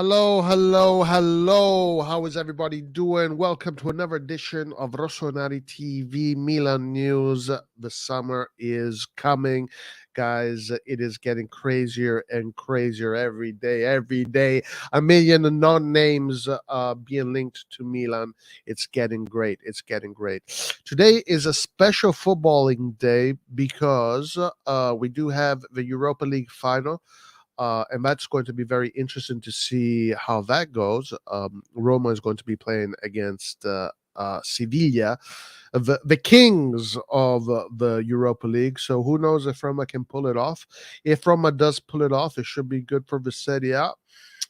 Hello, hello, hello. How is everybody doing? Welcome to another edition of RossonARI TV Milan news. The summer is coming. Guys, it is getting crazier and crazier every day. Every day, a million non-names being linked to Milan. It's getting great. It's getting great. Today is a special footballing day because we do have the Europa League final. And that's going to be very interesting to see how that goes. Roma is going to be playing against Sevilla, the kings of the Europa League. So who knows if Roma can pull it off? If Roma does pull it off, it should be good for the Serie A.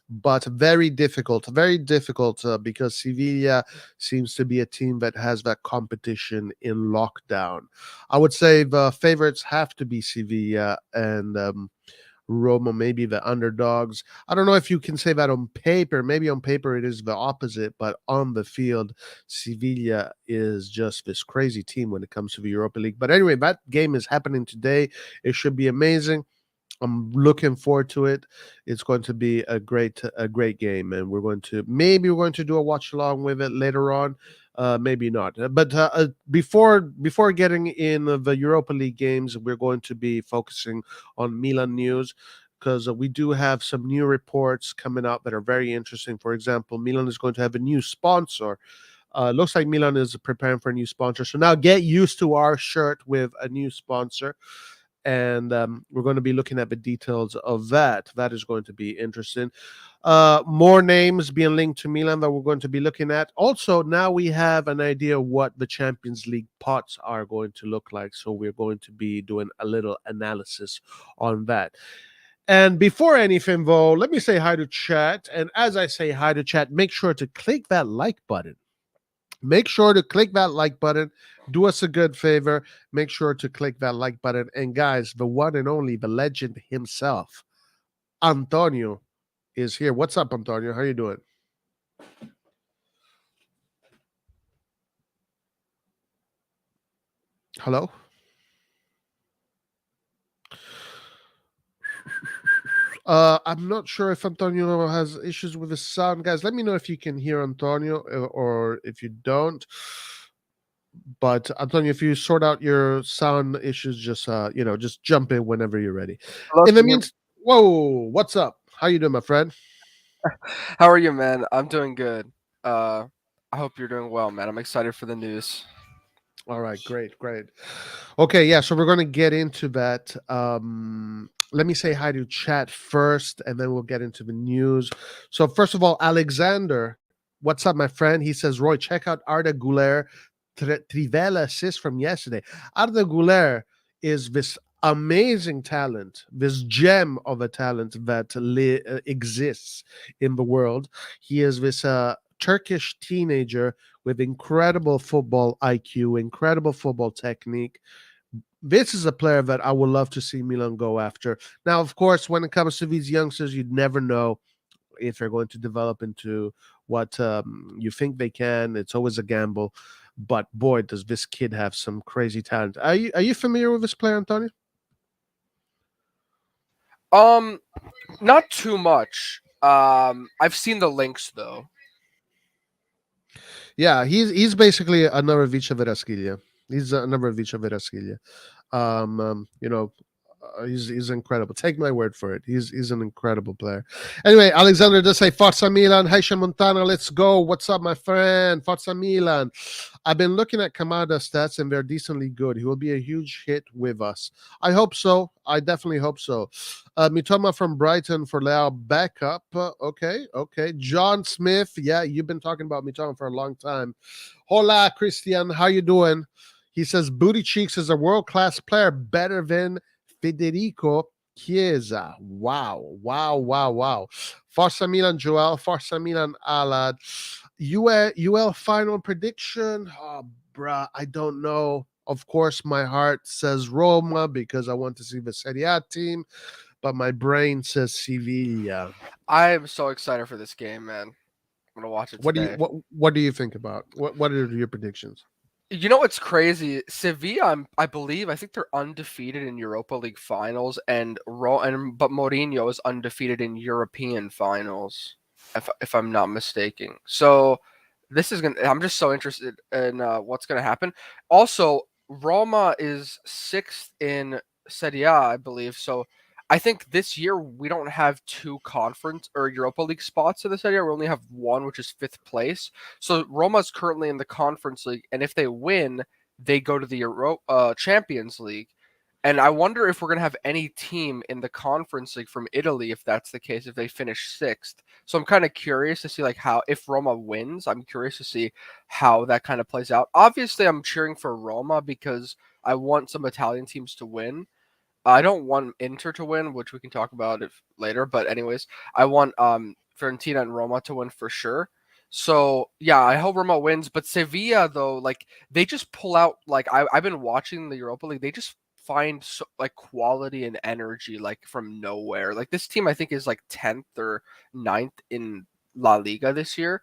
But very difficult because Sevilla seems to be a team that has that competition in lockdown. I would say the favorites have to be Sevilla and Roma, maybe the underdogs. I don't know if you can say that on paper. Maybe on paper it is the opposite, but on the field, Sevilla is just this crazy team when it comes to the Europa League. But anyway, that game is happening today. It should be amazing. I'm looking forward to it. It's going to be a great game, and we're going to do a watch along with it later on. Maybe not. But before getting in the Europa League games, we're going to be focusing on Milan news because we do have some new reports coming out that are very interesting. For example, Milan is going to have a new sponsor. Looks like Milan is preparing for a new sponsor. So now get used to our shirt with a new sponsor. And we're going to be looking at the details of that. That is going to be interesting. More names being linked to Milan that we're going to be looking at. Also, now we have an idea what the Champions League pots are going to look like. So we're going to be doing a little analysis on that. And before anything, though, let me say hi to chat. And as I say hi to chat, make sure to click that like button. Make sure to click that like button. Do us a good favor. Make sure to click that like button. And guys, the one and only, the legend himself, Antonio, is here. What's up, Antonio? How you doing? Hello? I'm not sure if Antonio has issues with the sound. Guys, let me know if you can hear Antonio or if you don't. But Antonio, if you sort out your sound issues, just jump in whenever you're ready. Hello, In the can you hear me? meantime, whoa, what's up? How you doing, my friend? How are you, man? I'm doing good. Uh, I hope you're doing well, man. I'm excited for the news. All right, great, great. Okay, yeah, so we're going to get into that. Let me say hi to chat first, and then we'll get into the news. So, first of all, Alexander, what's up, my friend? He says, Roy, check out Arda Güler Trivela assist from yesterday. Arda Güler is this amazing talent, this gem of a talent that exists in the world. He is this Turkish teenager with incredible football IQ, incredible football technique. This is a player that I would love to see Milan go after. Now, of course, when it comes to these youngsters, you'd never know if they're going to develop into what you think they can. It's always a gamble. But boy, does this kid have some crazy talent. Are you familiar with this player, Antonio? Um, Not too much. I've seen the links though. Yeah, he's basically another Vicha Verasquilla. He's another Vicha Verasquilla. You know, he's incredible. Take my word for it. He's an incredible player. Anyway, Alexander does say Forza Milan, Haitian Montana, let's go. What's up, my friend? Forza Milan. I've been looking at Kamada stats and they're decently good. He will be a huge hit with us. I hope so. I definitely hope so. Mitoma from Brighton for Leao backup. Okay. John Smith. Yeah, you've been talking about Mitoma for a long time. Hola, Christian. How you doing? He says Booty Cheeks is a world-class player, better than Federico Chiesa. Wow. Forza Milan, Joel. Forza Milan, Alad. UL final prediction. Oh, bruh, I don't know. Of course, my heart says Roma because I want to see the Serie A team, but my brain says Sevilla. I am so excited for this game, man. I'm gonna watch it What do you today. what do you think about what are your predictions? You know what's crazy? Sevilla, I think they're undefeated in Europa League finals, but Mourinho is undefeated in European finals. if I'm not mistaken. So this is gonna. I'm just so interested in what's gonna happen. Also, Roma is sixth in Serie A, I believe. So I think this year we don't have two conference or Europa League spots in the Serie A. We only have one, which is fifth place. So Roma's currently in the Conference League, and if they win, they go to the Champions League. And I wonder if we're going to have any team in the Conference League from Italy, if that's the case, if they finish sixth. So I'm kind of curious to see like how if Roma wins, I'm curious to see how that kind of plays out. Obviously, I'm cheering for Roma because I want some Italian teams to win. I don't want Inter to win, which we can talk about it later. But anyways, I want Fiorentina and Roma to win for sure. So yeah, I hope Roma wins. But Sevilla though, like they just pull out. Like I've been watching the Europa League. They just find like quality and energy like from nowhere. Like this team, I think is like 10th or ninth in La Liga this year.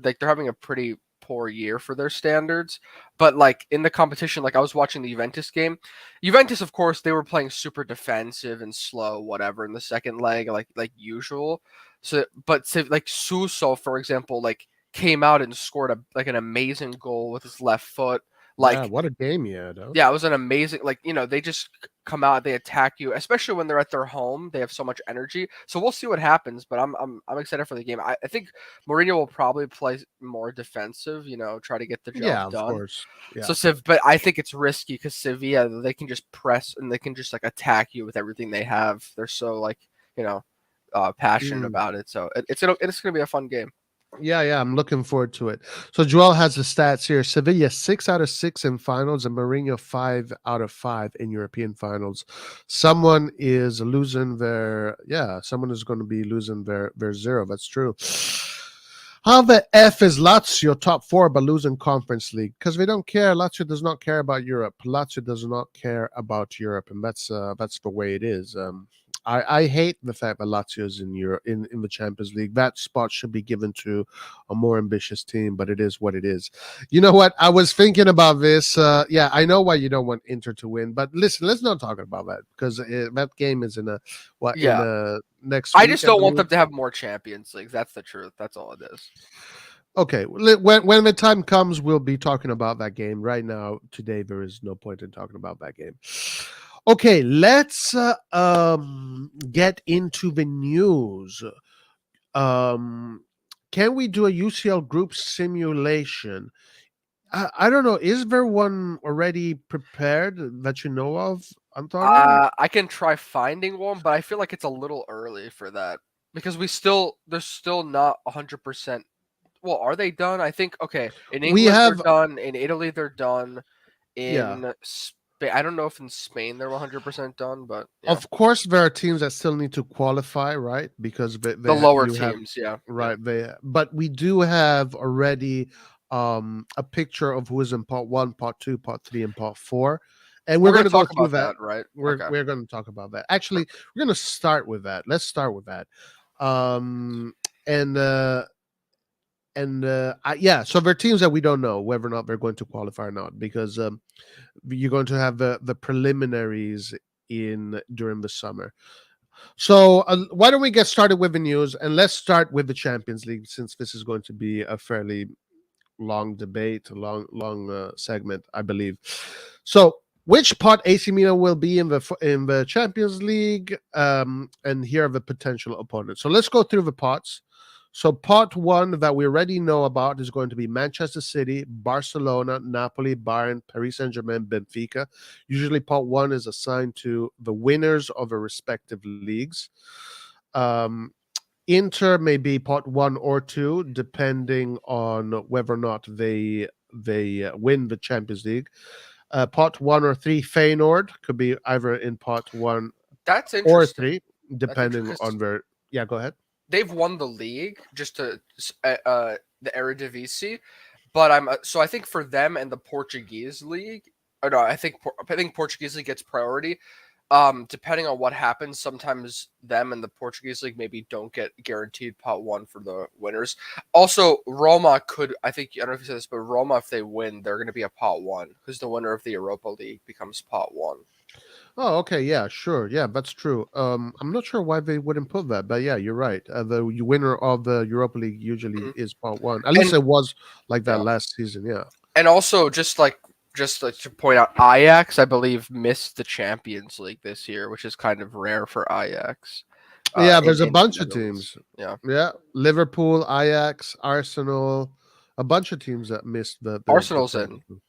Like they're having a pretty poor year for their standards. But like in the competition, like I was watching the Juventus game. Juventus, of course, they were playing super defensive and slow, whatever, in the second leg, like usual. So, but like Suso, for example, like came out and scored an amazing goal with his left foot. Yeah, Like, what a game he had, huh? yeah, it was an amazing. Like, they just come out, they attack you, especially when they're at their home. They have so much energy. So we'll see what happens. But I'm excited for the game. I think Mourinho will probably play more defensive. Try to get the Yeah, job of done. course. Yeah. So but I think it's risky because Sevilla, they can just press and they can just like attack you with everything they have. They're so like passionate Mm. about it. So it's gonna be a fun game. Yeah, I'm looking forward to it. So Joel has the stats here. Sevilla 6 out of 6 in finals, and Mourinho 5 out of 5 in European finals. Someone is losing someone is going to be losing their zero. That's true. How the F is Lazio top four but losing Conference League? Because they don't care. Lazio does not care about Europe. Lazio does not care about Europe, and that's the way it is. I hate the fact that Lazio is in Europe in the Champions League. That spot should be given to a more ambitious team, but it is what it is. You know what? I was thinking about this. Yeah, I know why you don't want Inter to win, but listen, let's not talk about that because that game is in Yeah, next I week, just I don't want believe. them to have more Champions Leagues. That's the truth. That's all it is. Okay, when the time comes, we'll be talking about that game. Right now, today, there is no point in talking about that game. Okay, let's get into the news. Um, can we do a UCL group simulation? I don't know. Is there one already prepared that you know of, Antonio? I can try finding one, but I feel like it's a little early for that because they're still not 100%. Well, are they done? I think okay. In We England they're have, done. In Italy they're done. yeah. In Spain, I don't know if in Spain they're 100% done, but yeah, Of course, there are teams that still need to qualify, right? Because the lower you have teams, yeah, yeah. right they, but we do have already a picture of who is in part one, part two, part three, and part four, and we're We're going gonna to go talk through about that. that, right? We're Okay. we're going to talk about that. Actually, we're going to start with that. Let's start with that. Um, and yeah, so there are teams that we don't know whether or not they're going to qualify or not because you're going to have the preliminaries in during the summer. So why don't we get started with the news, and let's start with the Champions League since this is going to be a fairly long debate, a long segment, I believe. So which pot AC Milan will be in the Champions League, and here are the potential opponents. So let's go through the pots. So pot one that we already know about is going to be Manchester City, Barcelona, Napoli, Bayern, Paris Saint-Germain, Benfica. Usually pot one is assigned to the winners of their respective leagues. Um, Inter may be pot one or two, depending on whether or not they win the Champions League. Pot one or three, Feyenoord could be either in pot one That's or interesting. three, That's interesting depending because on their. Yeah, go ahead. they've won the league just to the Eredivisie, but so I think for them and the Portuguese league, or no, I think Portuguese league gets priority. depending on what happens, sometimes them and the Portuguese league maybe don't get guaranteed pot one for the winners. Also, Roma could, I think, I don't know if you said this, but Roma, if they win, they're going to be a pot one because the winner of the Europa League becomes pot one. Oh, okay, yeah, sure, yeah, that's true. I'm not sure why they wouldn't put that, but yeah, you're right. The winner of the Europa League usually Mhm. is part one. At least And it was like that yeah, last season. Yeah, and also just like to point out, Ajax, I believe, missed the Champions League this year, which is kind of rare for Ajax. yeah. In There's a in the bunch of Netherlands. teams. Yeah, Yeah, Liverpool, Ajax, Arsenal, a bunch of teams that missed the Arsenal's in. Champions League.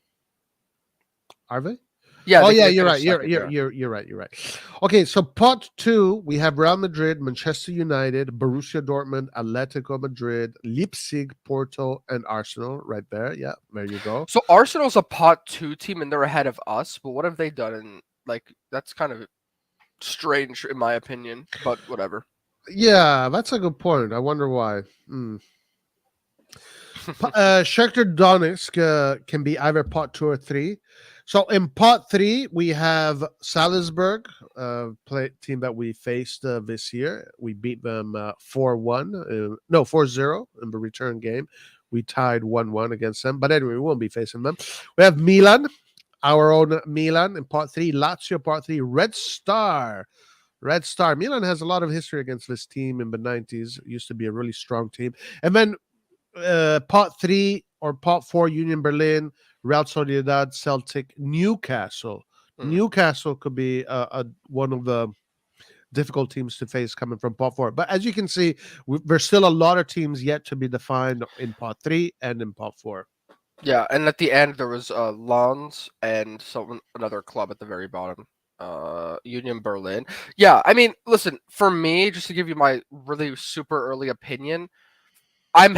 Are they? Yeah, Oh they yeah, they you're right. finished You're second. you're Yeah. you're you're right. You're right. Okay, so pot two, we have Real Madrid, Manchester United, Borussia Dortmund, Atletico Madrid, Leipzig, Porto, and Arsenal. Right there. Yeah, there you go. So Arsenal's a pot two team and they're ahead of us, but what have they done? And like that's kind of strange in my opinion, but whatever. Yeah, that's a good point. I wonder why. Shakhtar Donetsk can be either pot two or three. So in pot three, we have Salzburg, team that we faced this year. We beat them 4-1, no 4-0 in the return game. We tied 1-1 against them. But anyway, we won't be facing them. We have Milan, our own Milan in part three. Lazio part three. Red Star. Red Star. Milan has a lot of history against this team in the 90s. It used to be a really strong team. And then pot three or pot four, Union Berlin, Real Sociedad, Celtic, Newcastle. Hmm. Newcastle could be one of the difficult teams to face coming from pot four. But as you can see, there's still a lot of teams yet to be defined in pot three and in pot four. Yeah, and at the end there was Lons and another club at the very bottom. Union Berlin. Yeah, I mean, listen, for me, just to give you my really super early opinion, a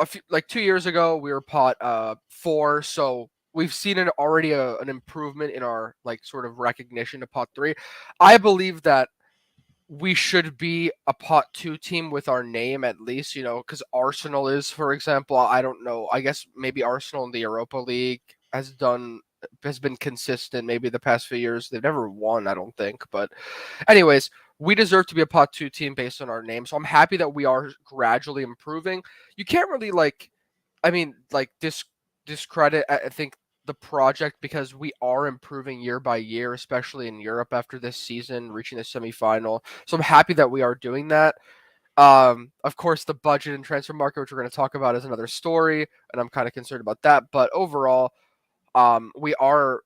few, like 2 years ago we were pot four, so we've seen an improvement in our like sort of recognition of pot three. I believe that we should be a pot two team with our name at least, because Arsenal is, for example, I don't know. I guess maybe Arsenal in the Europa League has been consistent. Maybe the past few years they've never won, I don't think. But, anyways, we deserve to be a pot two team based on our name. So I'm happy that we are gradually improving. You can't really discredit, I think, the project because we are improving year by year, especially in Europe after this season, reaching the semifinal. So I'm happy that we are doing that. Of course, the budget and transfer market, which we're going to talk about, is another story, and I'm kind of concerned about that. But overall, we are,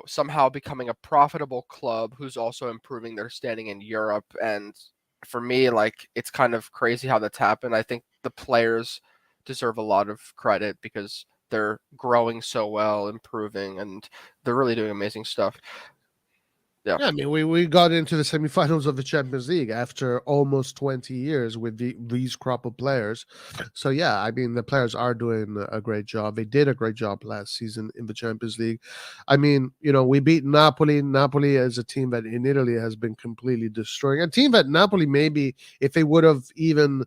somehow becoming a profitable club who's also improving their standing in Europe. And for me, like, it's kind of crazy how that's happened. I think the players deserve a lot of credit because they're growing so well, improving, and they're really doing amazing stuff. Yeah. Yeah, I mean, we got into the semifinals of the Champions League after almost 20 years with these crop of players. So, yeah, I mean, the players are doing a great job. They did a great job last season in the Champions League. I mean, we beat Napoli. Napoli is a team that in Italy has been completely destroying. A team that Napoli, maybe, if they would have even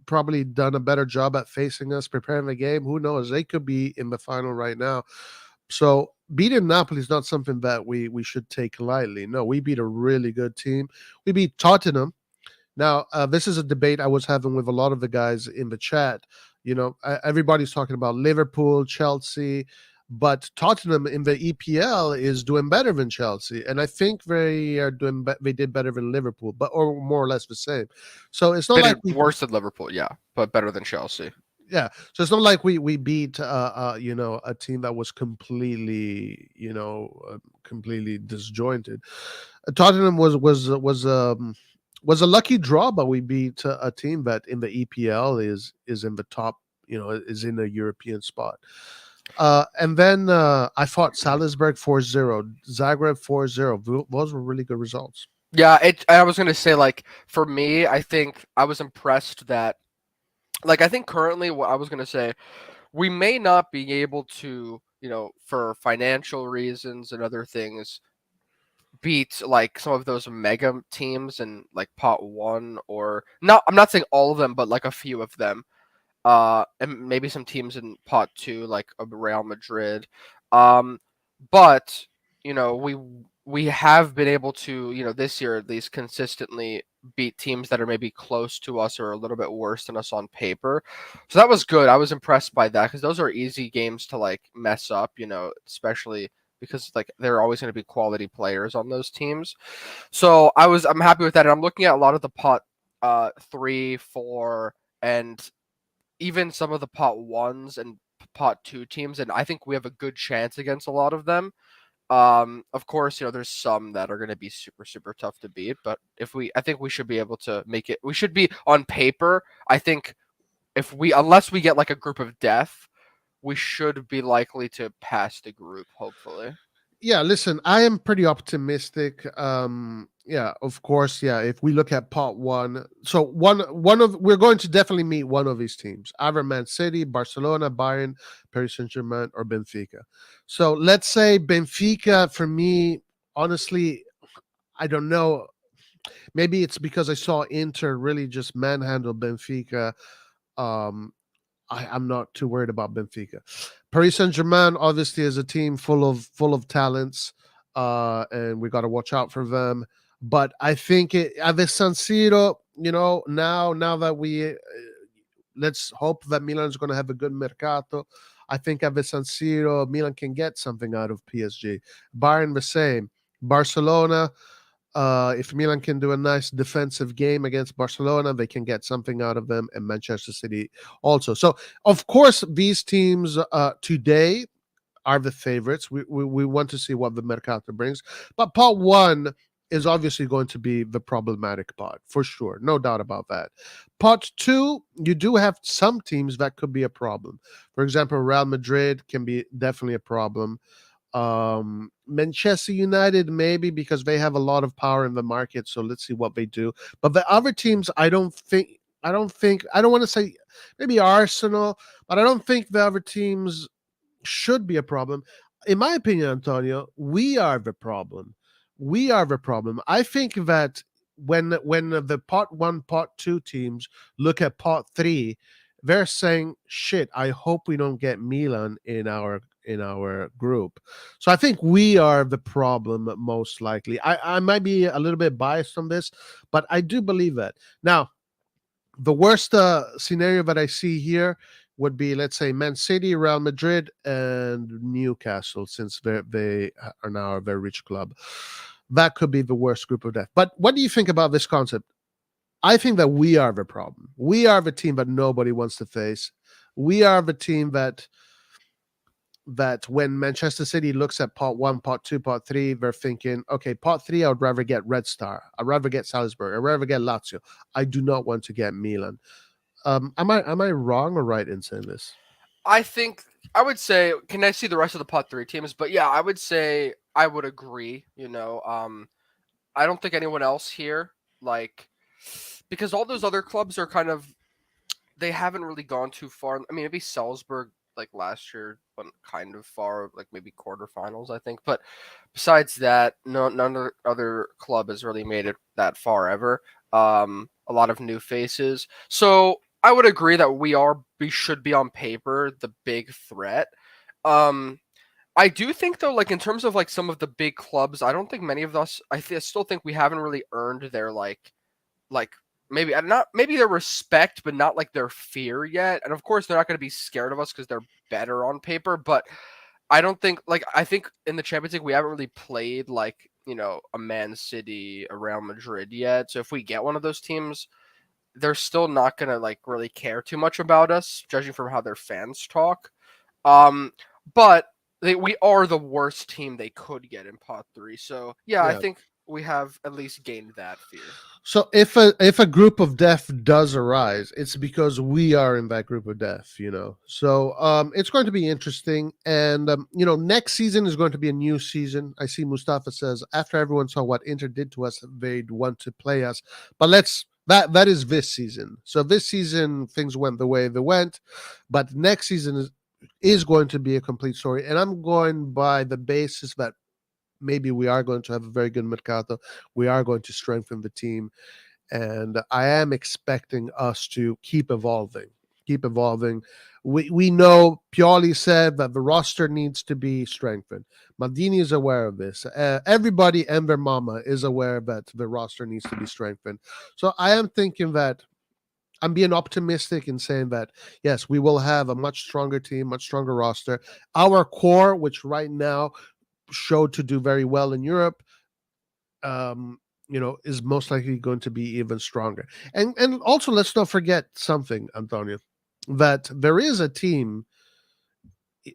probably done a better job at facing us, preparing the game, who knows? They could be in the final right now. So beating Napoli is not something that we should take lightly. No, we beat a really good team. We beat Tottenham. Now, this is a debate I was having with a lot of the guys in the chat. Everybody's talking about Liverpool, Chelsea, but Tottenham in the EPL is doing better than Chelsea, and I think they are doing. They did better than Liverpool, or more or less the same. So it's not They like did we worse than Liverpool, yeah, but better than Chelsea. yeah, so it's not like we beat a team that was completely disjointed. Tottenham was a lucky draw, but we beat a team that in the EPL is in the top, is in a European spot. And then I fought Salzburg 4-0, Zagreb 4-0. Those were really good results. Yeah, I was gonna say, like, for me, I think I was impressed that, like, I think currently what I was gonna say, we may not be able to, for financial reasons and other things, beat like some of those mega teams in like pot one, or not. I'm not saying all of them, but like a few of them. And maybe some teams in pot two, like a Real Madrid. But we we have been able to, this year at least consistently beat teams that are maybe close to us or a little bit worse than us on paper. So that was good. I was impressed by that because those are easy games to like mess up, especially because like there are always going to be quality players on those teams. So I'm happy with that. And I'm looking at a lot of the pot 3, 4, and even some of the pot ones and pot 2 teams, and I think we have a good chance against a lot of them. Of course, there's some that are going to be super, super tough to beat, but I think we should be able to make it. We should be on paper. I think unless we get like a group of death, we should be likely to pass the group, hopefully. Yeah, listen, I am pretty optimistic. Yeah, of course, yeah. If we look at part one, so one of we're going to definitely meet one of these teams: either Man City, Barcelona, Bayern, Paris Saint-Germain, or Benfica. So let's say Benfica. For me, honestly, I don't know. Maybe it's because I saw Inter really just manhandle Benfica. Um, I'm not too worried about Benfica. Paris Saint Germain obviously is a team full of talents, and we got to watch out for them. But I think at the San Siro, now that let's hope that Milan is going to have a good mercato. I think at the San Siro, Milan can get something out of PSG. Bayern the same. Barcelona, if Milan can do a nice defensive game against Barcelona, they can get something out of them, and Manchester City also. So, of course, these teams today are the favorites. We want to see what the Mercato brings. But part one is obviously going to be the problematic part, for sure. No doubt about that. Part two, you do have some teams that could be a problem. For example, Real Madrid can be definitely a problem. Manchester United maybe because they have a lot of power in the market, so let's see what they do. But the other teams, I don't want to say maybe Arsenal, but I don't think the other teams should be a problem. In my opinion, Antonio, we are the problem. We are the problem. I think that when the part one, part two teams look at part three, they're saying, "Shit, I hope we don't get Milan in our group." So I think we are the problem most likely. I might be a little bit biased on this, but I do believe that. Now, the worst scenario that I see here would be, let's say, Man City, Real Madrid, and Newcastle, since they are now a very rich club. That could be the worst group of death. But what do you think about this concept? I think that we are the problem. We are the team that nobody wants to face. We are the team that when Manchester City looks at part one, part two, part three, they're thinking, okay, part three, I would rather get Red Star. I'd rather get Salzburg. I'd rather get Lazio. I do not want to get Milan. Am I wrong or right in saying this? I think I would say, can I see the rest of the pot 3 teams? But yeah, I would say I would agree. I don't think anyone else here like because all those other clubs are kind of they haven't really gone too far. I mean, maybe Salzburg like last year went kind of far, like maybe quarterfinals, I think. But besides that, no, none of the other club has really made it that far ever. A lot of new faces. So I would agree that we should be on paper the big threat. Um, I do think though, like in terms of like some of the big clubs, I don't think many of us. I still think we haven't really earned their like maybe not maybe their respect, but not like their fear yet. And of course, they're not going to be scared of us because they're better on paper. But I don't think like I think in the Champions League we haven't really played like a Man City, a Real Madrid yet. So if we get one of those teams, they're still not going to like really care too much about us, judging from how their fans talk. Um, but we are the worst team they could get in pot 3. So yeah, I Yeah. think we have at least gained that fear. So if a group of death does arise, it's because we are in that group of death. So it's going to be interesting, and next season is going to be a new season. I see Mustafa says after everyone saw what Inter did to us, they'd want to play us. But that is this season. So this season things went the way they went, but next season is going to be a complete story, and I'm going by the basis that maybe we are going to have a very good mercato. We are going to strengthen the team, and I am expecting us to keep evolving. keep evolving. We know Pioli said that the roster needs to be strengthened. Maldini is aware of this. Everybody and their mama is aware that the roster needs to be strengthened. So I am thinking that I'm being optimistic in saying that, yes, we will have a much stronger team, much stronger roster. Our core, which right now showed to do very well in Europe, is most likely going to be even stronger. And also, let's not forget something, Antonio, that there is a team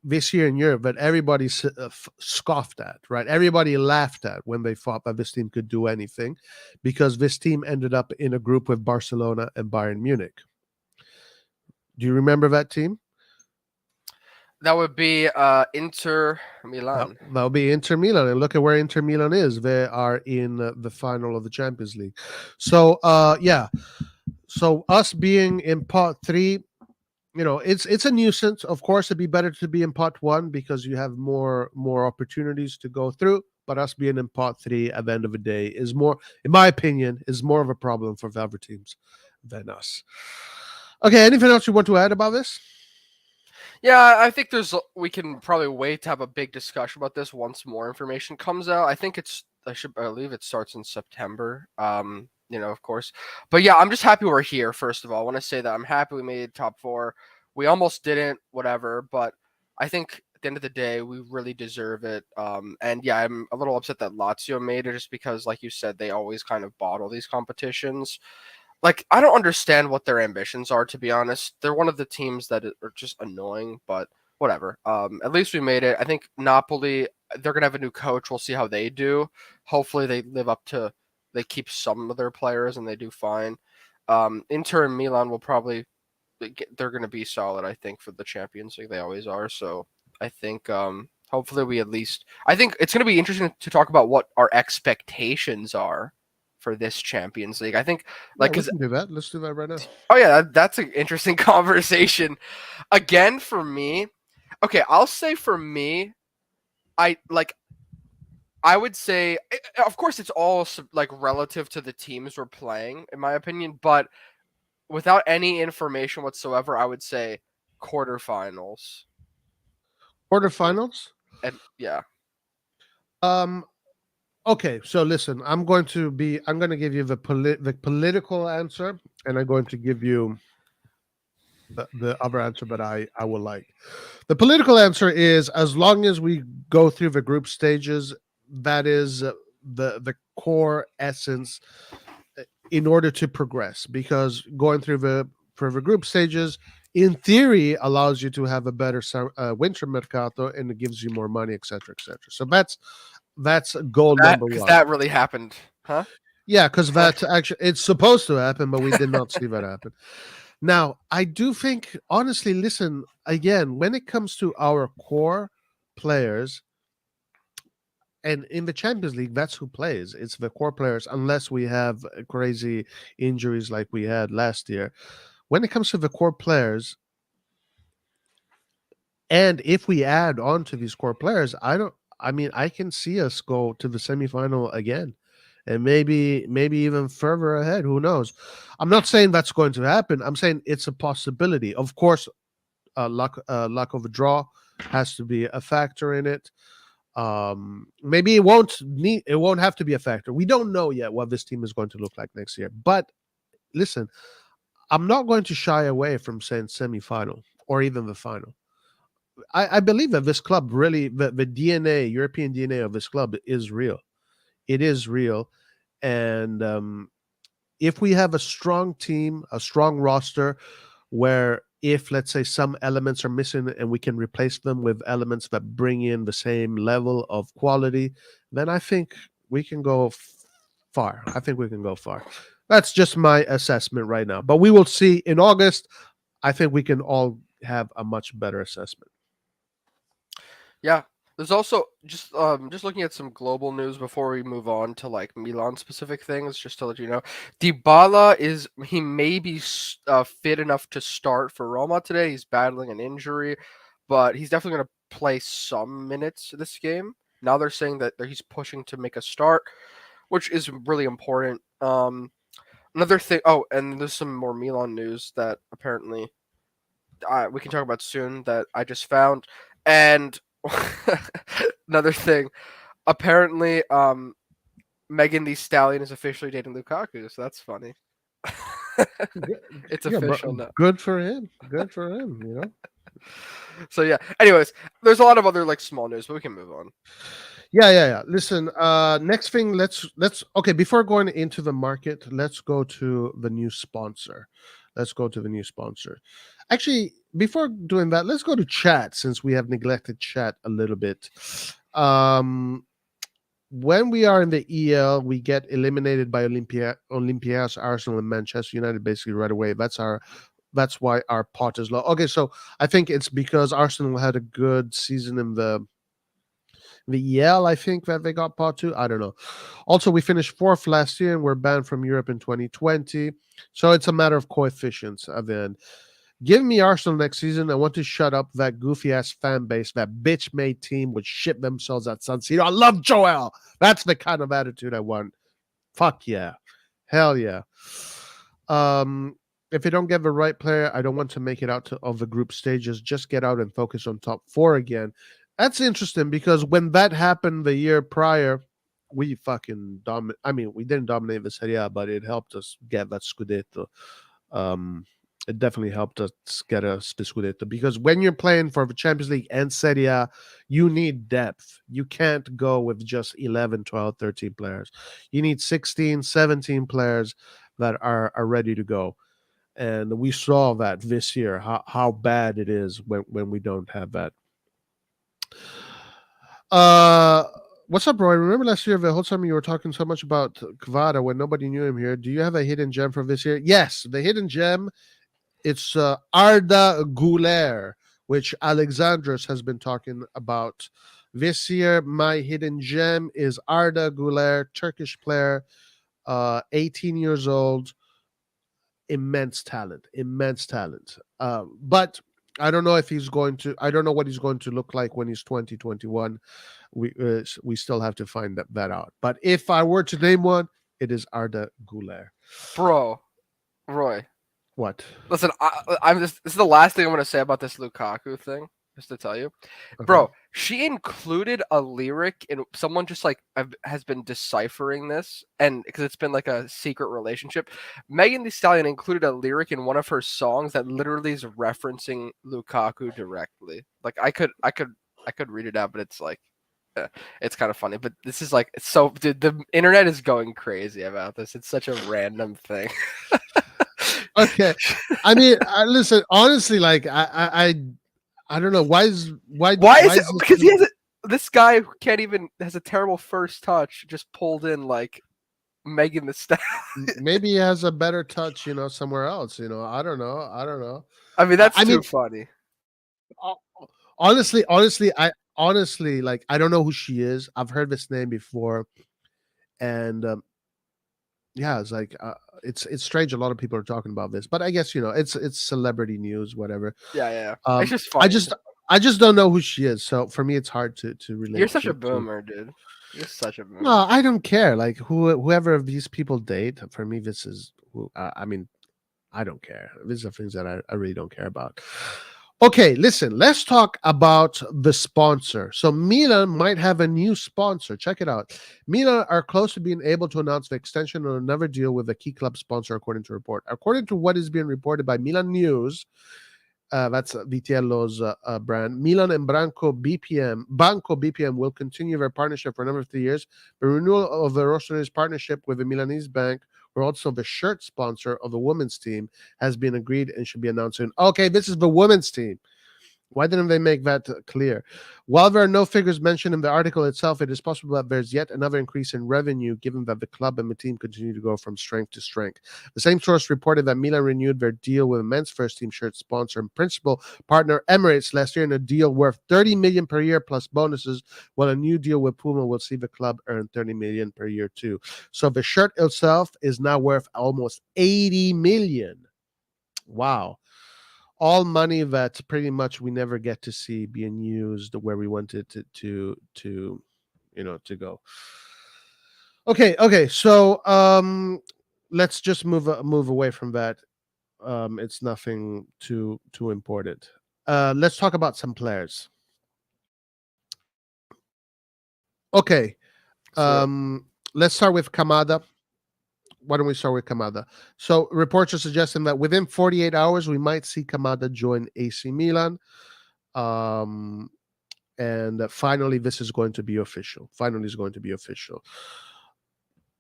this year in Europe that everybody scoffed at, right? Everybody laughed at when they thought that this team could do anything, because this team ended up in a group with Barcelona and Bayern Munich. Do you remember that team? That would be Inter Milan. That would be Inter Milan, and look at where Inter Milan is. They are in the final of the Champions League. So, yeah. So us being in pot 3, it's a nuisance. Of course, it'd be better to be in pot 1 because you have more opportunities to go through. But us being in pot 3 at the end of the day is more, in my opinion, is more of a problem for the other teams than us. Okay, anything else you want to add about this? Yeah, I think we can probably wait to have a big discussion about this once more information comes out. I think I believe it starts in September. Of course. But yeah, I'm just happy we're here, first of all. I want to say that I'm happy we made top 4. We almost didn't, whatever, but I think at the end of the day, we really deserve it. And yeah, I'm a little upset that Lazio made it, just because, like you said, they always kind of bottle these competitions. Like, I don't understand what their ambitions are, to be honest. They're one of the teams that are just annoying, but whatever. At least we made it. I think Napoli, they're going to have a new coach. We'll see how they do. Hopefully they keep some of their players and they do fine. Inter and Milan they're going to be solid, I think, for the Champions League. They always are. So I think hopefully I think it's going to be interesting to talk about what our expectations are for this Champions League. I think, we can do that. Let's do that right now. Oh yeah, that's an interesting conversation. Again, for me, okay, I'll say for me, I would say, of course, it's all like relative to the teams we're playing, in my opinion. But without any information whatsoever, I would say quarterfinals. Quarterfinals? And yeah. Okay, so listen, I'm going to give you the political answer, and I'm going to give you the other answer that I would like. The political answer is, as long as we go through the group stages, that is the core essence in order to progress, because going through the group stages, in theory, allows you to have a better winter mercato, and it gives you more money, etc., etc. So that's goal number 1. That really happened, huh? Yeah, because that's actually, it's supposed to happen, but we did not see that happen. Now, I do think, honestly, listen, again, when it comes to our core players, and in the Champions League, that's who plays. It's the core players, unless we have crazy injuries like we had last year. When it comes to the core players, and if we add on to these core players, I can see us go to the semifinal again, and maybe even further ahead. Who knows? I'm not saying that's going to happen. I'm saying it's a possibility. Of course, luck of a draw has to be a factor in it. Maybe it won't have to be a factor. We don't know yet what this team is going to look like next year. But listen, I'm not going to shy away from saying semifinal or even the final. I believe that this club really, the DNA, European DNA of this club is real. It is real. And if we have a strong team, a strong roster, where if, let's say, some elements are missing and we can replace them with elements that bring in the same level of quality, then I think we can go far. I think we can go far. That's just my assessment right now. But we will see in August. I think we can all have a much better assessment. Yeah, there's also just looking at some global news before we move on to like Milan specific things. Just to let you know, Dybala he may be fit enough to start for Roma today. He's battling an injury, but he's definitely going to play some minutes this game. Now they're saying that he's pushing to make a start, which is really important. Another thing. Oh, and there's some more Milan news that apparently we can talk about soon that I just found. And another thing, apparently, Megan Thee Stallion is officially dating Lukaku, so that's funny. It's Yeah, but official now. good for him. Good for him. So yeah. Anyways, there's a lot of other like small news, but we can move on. Yeah. Listen, next thing, let's okay, before going into the market, let's go to the new sponsor. Actually, before doing that, let's go to chat since we have neglected chat a little bit. When we are in the EL, we get eliminated by Olympiacos, Arsenal, and Manchester United basically right away. That's why our pot is low. Okay, so I think it's because Arsenal had a good season in the EL, I think, that they got pot to. I don't know. Also, we finished fourth last year and we're banned from Europe in 2020. So it's a matter of coefficients at the end. Give me Arsenal next season. I want to shut up that goofy ass fan base. That bitch made team would shit themselves at San Siro. I love Joel. That's the kind of attitude I want. Fuck yeah. Hell yeah. If you don't get the right player, I don't want to make it out of the group stages. Just get out and focus on top four again. That's interesting because when that happened the year prior, we fucking dominate. I mean, we didn't dominate the Serie A, but it helped us get that Scudetto. It definitely helped us get a Scudetto because when you're playing for the Champions League and Serie A, you need depth. You can't go with just 11, 12, 13 players. You need 16, 17 players that are ready to go. And we saw that this year, how bad it is when we don't have that. What's up, Roy? Remember last year, the whole time you were talking so much about Kamada when nobody knew him here. Do you have a hidden gem for this year? Yes, the hidden gem. It's Arda Güler, which Alexandros has been talking about this year. My hidden gem is Arda Güler, Turkish player, 18 years old, immense talent. But I don't know if he's going to. I don't know what he's going to look like when he's 2021. We still have to find that out. But if I were to name one, it is Arda Güler. Bro, Roy. What? Listen, I'm just. This is the last thing I'm going to say about this Lukaku thing. Just to tell you, Okay. bro, she included a lyric in someone just like has been deciphering this, and because it's been like a secret relationship. Megan Thee Stallion included a lyric in one of her songs that literally is referencing Lukaku directly. Like I could read it out, but it's like it's kind of funny. But this is like so, dude. The internet is going crazy about this. It's such a random thing. Okay, I mean, listen. Honestly, like I don't know why is it because he has this guy who can't even has a terrible first touch just pulled in like Megan Thee Stallion. Maybe he has a better touch, somewhere else. I don't know. I mean that's too funny. Honestly, like I don't know who she is. I've heard this name before, and yeah, it's like it's strange. A lot of people are talking about this, but I guess it's celebrity news, whatever. Yeah. It's just funny. I just don't know who she is. So for me, it's hard to relate. You're such a boomer, dude. You're such a boomer. No, I don't care. Like whoever of these people date, for me, this is who. I mean, I don't care. These are things that I really don't care about. Okay, listen, let's talk about the sponsor. So Milan might have a new sponsor. Check it out. Milan are close to being able to announce the extension of another deal with a key club sponsor, according to report. According to what is being reported by Milan News, that's Vitiello's brand, Milan and Banco BPM will continue their partnership for another 3 years. The renewal of the RossonARI's partnership with the Milanese bank, who are also the shirt sponsor of the women's team, has been agreed and should be announced soon. Okay, this is the women's team. Why didn't they make that clear? While there are no figures mentioned in the article itself, it is possible that there's yet another increase in revenue given that the club and the team continue to go from strength to strength. The same source reported that Milan renewed their deal with men's first team shirt sponsor and principal partner Emirates last year in a deal worth 30 million per year plus bonuses, while a new deal with Puma will see the club earn 30 million per year too. So the shirt itself is now worth almost 80 million. Wow. All money that pretty much we never get to see being used where we wanted to go. Okay. So let's just move away from that. It's nothing too important. Let's talk about some players. Okay. So Let's start with Kamada. Why don't we start with Kamada? So reports are suggesting that within 48 hours we might see Kamada join AC Milan. And finally, this is going to be official. Finally, is going to be official.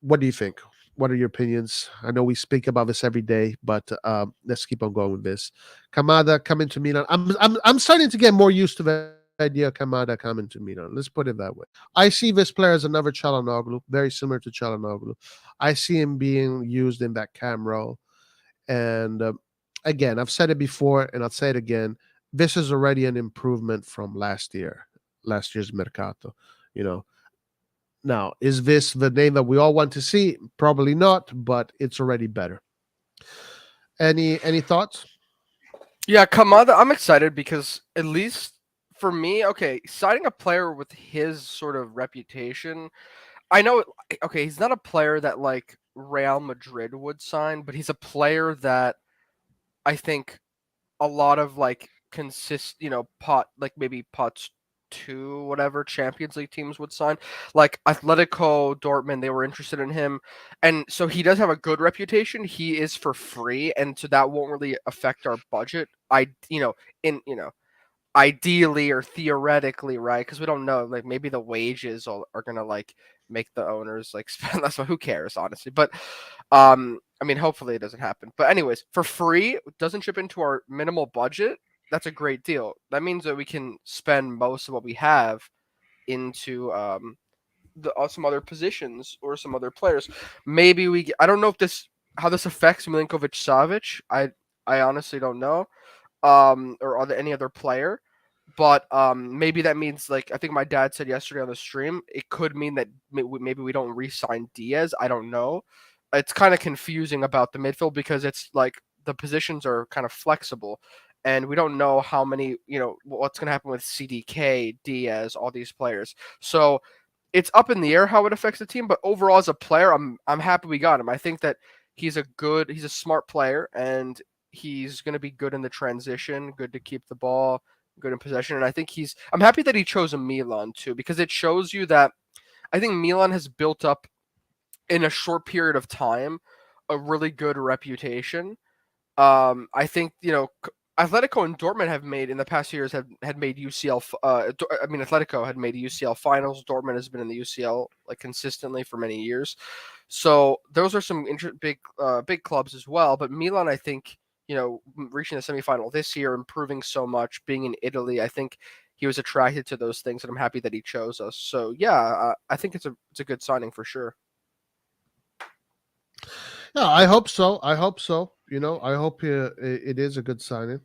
What do you think? What are your opinions? I know we speak about this every day, but let's keep on going with this. Kamada coming to Milan. I'm starting to get more used to the idea of Kamada coming to Milan. Let's put it that way. I see this player as another Çalhanoğlu, very similar to Çalhanoğlu. I see him being used in that cam role. And again, I've said it before, and I'll say it again. This is already an improvement from last year's Mercato. You know, now, is this the name that we all want to see? Probably not, but it's already better. Any thoughts? yeah, Kamada, I'm excited because at least for me, okay, signing a player with his sort of reputation, I know. Okay, he's not a player that like Real Madrid would sign, but he's a player that I think a lot of like maybe pots two whatever Champions League teams would sign. Like Atletico, Dortmund, they were interested in him, and so he does have a good reputation. He is for free, and so that won't really affect our budget. Ideally or theoretically, right? Because we don't know. Like maybe the wages are gonna like make the owners like spend less. Who cares, honestly? But I mean, hopefully it doesn't happen. But anyways, for free, doesn't chip into our minimal budget. That's a great deal. That means that we can spend most of what we have into some other positions or some other players. Maybe I don't know if how this affects Milinkovic Savic. I honestly don't know. Or any other player. But maybe that means, like, I think my dad said yesterday on the stream, it could mean that maybe we don't re-sign Diaz. I don't know. It's kind of confusing about the midfield because it's like the positions are kind of flexible, and we don't know how many, what's going to happen with CDK, Diaz, all these players. So it's up in the air how it affects the team. But overall, as a player, I'm happy we got him. I think that he's a smart player, and he's going to be good in the transition, good to keep the ball, good in possession. And I think I'm happy that he chose a Milan too, because it shows you that I think Milan has built up in a short period of time a really good reputation. I think, Atletico and Dortmund have made in the past years had made UCL. Atletico had made UCL finals. Dortmund has been in the UCL like consistently for many years. So those are some big clubs as well. But Milan, I think, reaching the semifinal this year, improving so much, being in Italy, I think he was attracted to those things, and I'm happy that he chose us. So yeah, I think it's a good signing for sure. Yeah, I hope so. I hope it is a good signing.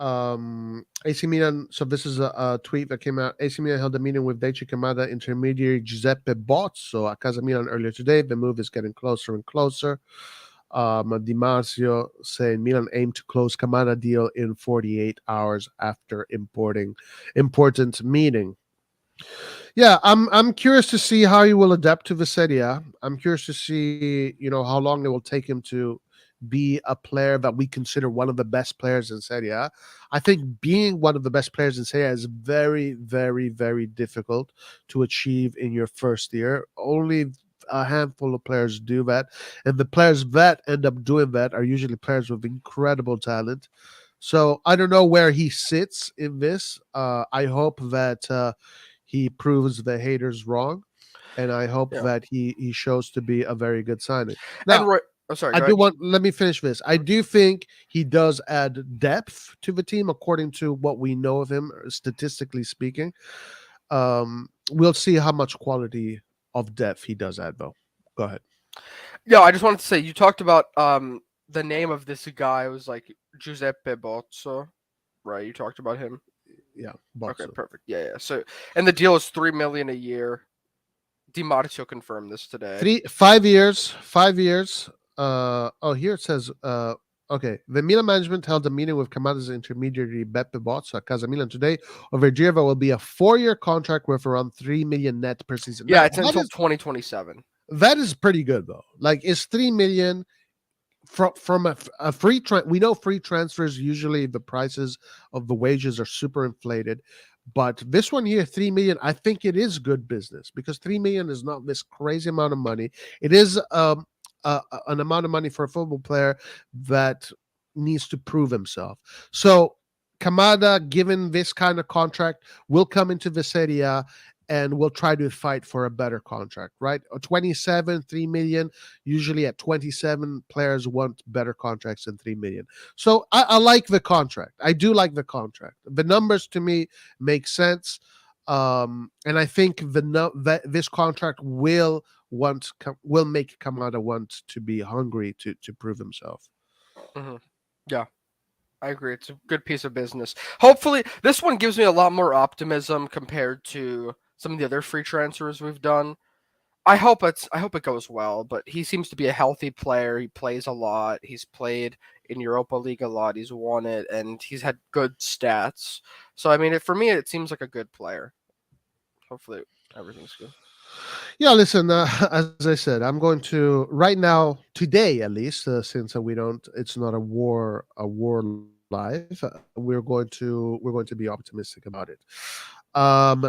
AC Milan. So this is a tweet that came out. AC Milan held a meeting with Deichi Kamada intermediary Giuseppe Bozzo at Casa Milan earlier today. The move is getting closer and closer. Di Marzio saying Milan aim to close Kamada deal in 48 hours after important meeting. Yeah, I'm curious to see how he will adapt to the Serie A. I'm curious to see, how long it will take him to be a player that we consider one of the best players in Serie A. I think being one of the best players in Serie A is very, very, very difficult to achieve in your first year. Only a handful of players do that, and the players that end up doing that are usually players with incredible talent. So I don't know where he sits in this. I hope that he proves the haters wrong, and I hope that he shows to be a very good signing. Now, sorry, I do want. Let me finish this. I do think he does add depth to the team, according to what we know of him, statistically speaking. We'll see how much quality of depth he does add, though. Go ahead. Yeah, I just wanted to say you talked about the name of this guy was like Giuseppe Bozzo, right? You talked about him. Yeah. Bozzo. Okay, perfect. Yeah. So, and the deal is $3 million a year. Di Marzio confirmed this today. 5 years. 5 years. Here it says. Okay, the Milan management held a meeting with Kamada's intermediary Beppe Bozzo at Casa Milan today. Over Girva will be a 4-year contract worth around 3 million net per season. Yeah, it's until 2027. That is pretty good though. Like, it's 3 million from a we know free transfers, usually the prices of the wages are super inflated, but this one here, 3 million, I think it is good business, because 3 million is not this crazy amount of money. It is an amount of money for a football player that needs to prove himself. So Kamada, given this kind of contract, will come into the Serie A and will try to fight for a better contract, right? 27, 3 million. Usually at 27, players want better contracts than 3 million. So I like the contract. I do like the contract. The numbers to me make sense. And I think that this contract will make Kamada want to be hungry to prove himself. Hmm. Yeah. I agree. It's a good piece of business. Hopefully, this one gives me a lot more optimism compared to some of the other free transfers we've done. I hope it goes well, but he seems to be a healthy player. He plays a lot. He's played in Europa League a lot. He's won it, and he's had good stats. So I mean, for me, it seems like a good player. Hopefully, everything's good. Yeah, listen. As I said, I'm going to right now, today at least, since we don't, it's not a war live. We're going to be optimistic about it.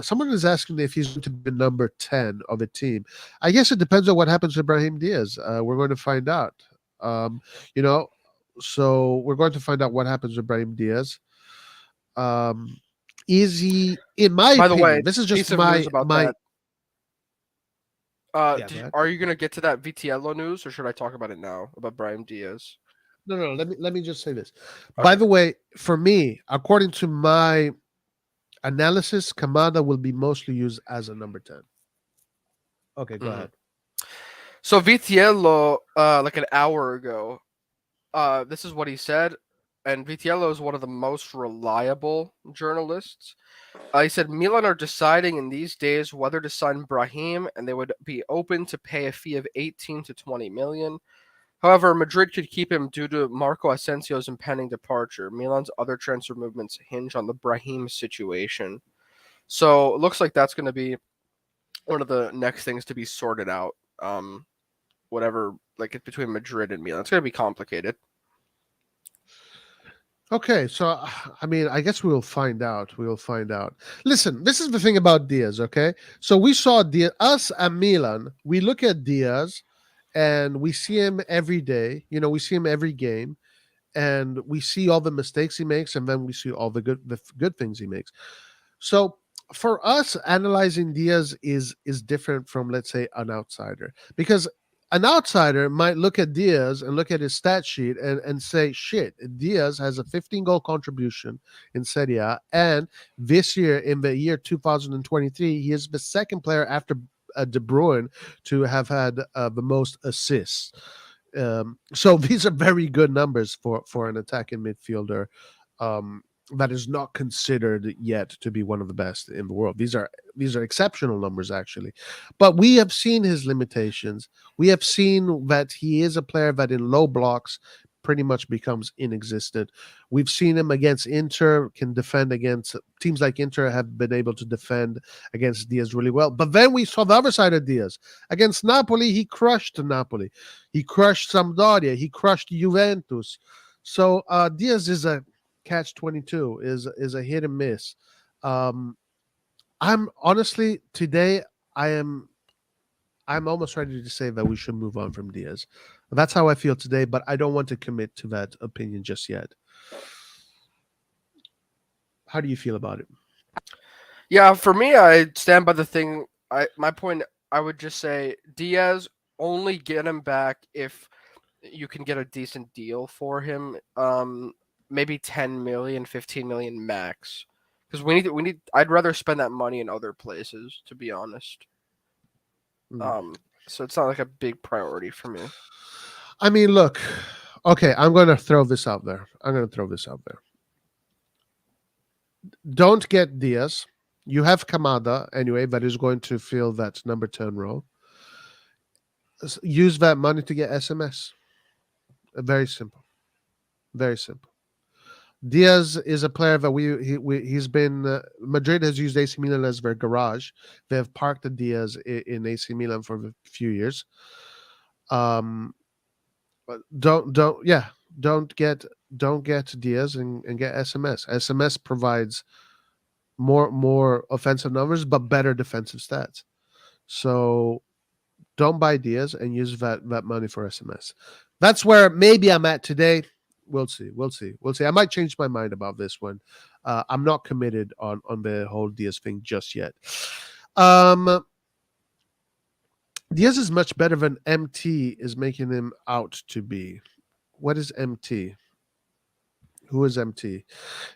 Someone is asking if he's going to be number 10 of the team. I guess it depends on what happens to Brahim Diaz. We're going to find out. Um, you know, so we're going to find out what happens with Brahim Diaz. Um, is he, in my By the way, opinion, this is just piece of news about my that. yeah. Go ahead. Are you gonna get to that Vitiello news, or should I talk about it now about Brahim Diaz? No, no. Let me just say this. By Okay. the way, for me, according to my analysis, Kamada will be mostly used as a number 10. Okay, go Hmm. ahead. So Vitiello, like an hour ago, this is what he said, and Vitiello is one of the most reliable journalists. He said Milan are deciding in these days whether to sign Brahim, and they would be open to pay a fee of 18 to 20 million. However, Madrid could keep him due to Marco Asensio's impending departure. Milan's other transfer movements hinge on the Brahim situation. So it looks like that's going to be one of the next things to be sorted out. Whatever, like it's between Madrid and Milan. It's going to be complicated. Okay, so I mean, I guess we will find out. We will find out. Listen, this is the thing about Diaz. Okay, so we saw Diaz. Us at Milan, we look at Diaz, and we see him every day. We see him every game, and we see all the mistakes he makes, and then we see all the good things he makes. So for us, analyzing Diaz is different from, let's say, an outsider, because an outsider might look at Diaz and look at his stat sheet and say, shit, Diaz has a 15 goal contribution in Serie A, and this year, in the year 2023, he is the second player after De Bruyne to have had the most assists. So these are very good numbers for an attacking midfielder. Um, that is not considered yet to be one of the best in the world. These are exceptional numbers, actually, but we have seen his limitations. We have seen that he is a player that in low blocks pretty much becomes inexistent. We've seen him against Inter, can defend against teams like Inter, have been able to defend against Diaz really well. But then we saw the other side of Diaz. Against Napoli, he crushed Napoli. He crushed Sampdoria. He crushed Juventus. So Diaz is a catch 22, is a hit and miss. I'm honestly today I'm almost ready to say that we should move on from Diaz. That's how I feel today, but I don't want to commit to that opinion just yet. How do you feel about it? Yeah, for me, I stand by the thing. My point. I would just say Diaz, only get him back if you can get a decent deal for him. Maybe 10 million, 15 million max. Because we need. I'd rather spend that money in other places, to be honest. Mm. Um, so it's not like a big priority for me. I mean, look, okay, I'm going to throw this out there. Don't get Diaz. You have Kamada anyway, that is going to fill that number 10 role. Use that money to get SMS. Very simple. Very simple. Diaz is a player that he's been Madrid has used AC Milan as their garage. They have parked the Diaz in AC Milan for a few years. Um, But don't get Diaz and get SMS. SMS provides more offensive numbers but better defensive stats. So don't buy Diaz and use that money for SMS. That's where maybe I'm at today. We'll see. I might change my mind about this one. I'm not committed on the whole Diaz thing just yet. Diaz is much better than MT is making him out to be. What is MT? Who is MT?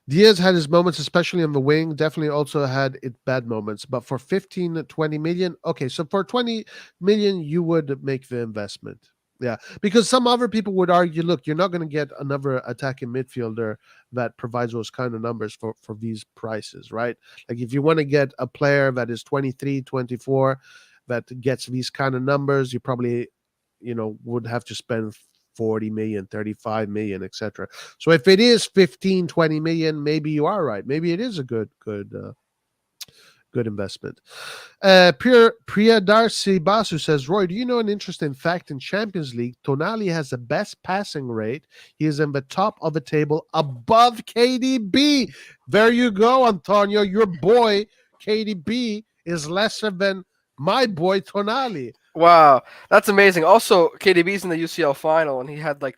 Diaz had his moments, especially on the wing. Definitely also had it bad moments. But for 15, 20 million, okay. So for 20 million, you would make the investment. Yeah, because some other people would argue, look, you're not going to get another attacking midfielder that provides those kind of numbers for these prices, right? Like if you want to get a player that is 23, 24, that gets these kind of numbers, you probably, would have to spend 40 million, 35 million, etc. So if it is 15, 20 million, maybe you are right. Maybe it is a good investment. Priya Darcy Basu says, Roy, do you know an interesting fact in Champions League? Tonali has the best passing rate. He is in the top of the table above KDB. There you go, Antonio. Your boy, KDB, is lesser than my boy, Tonali. Wow, that's amazing. Also, KDB's in the UCL final, and he had like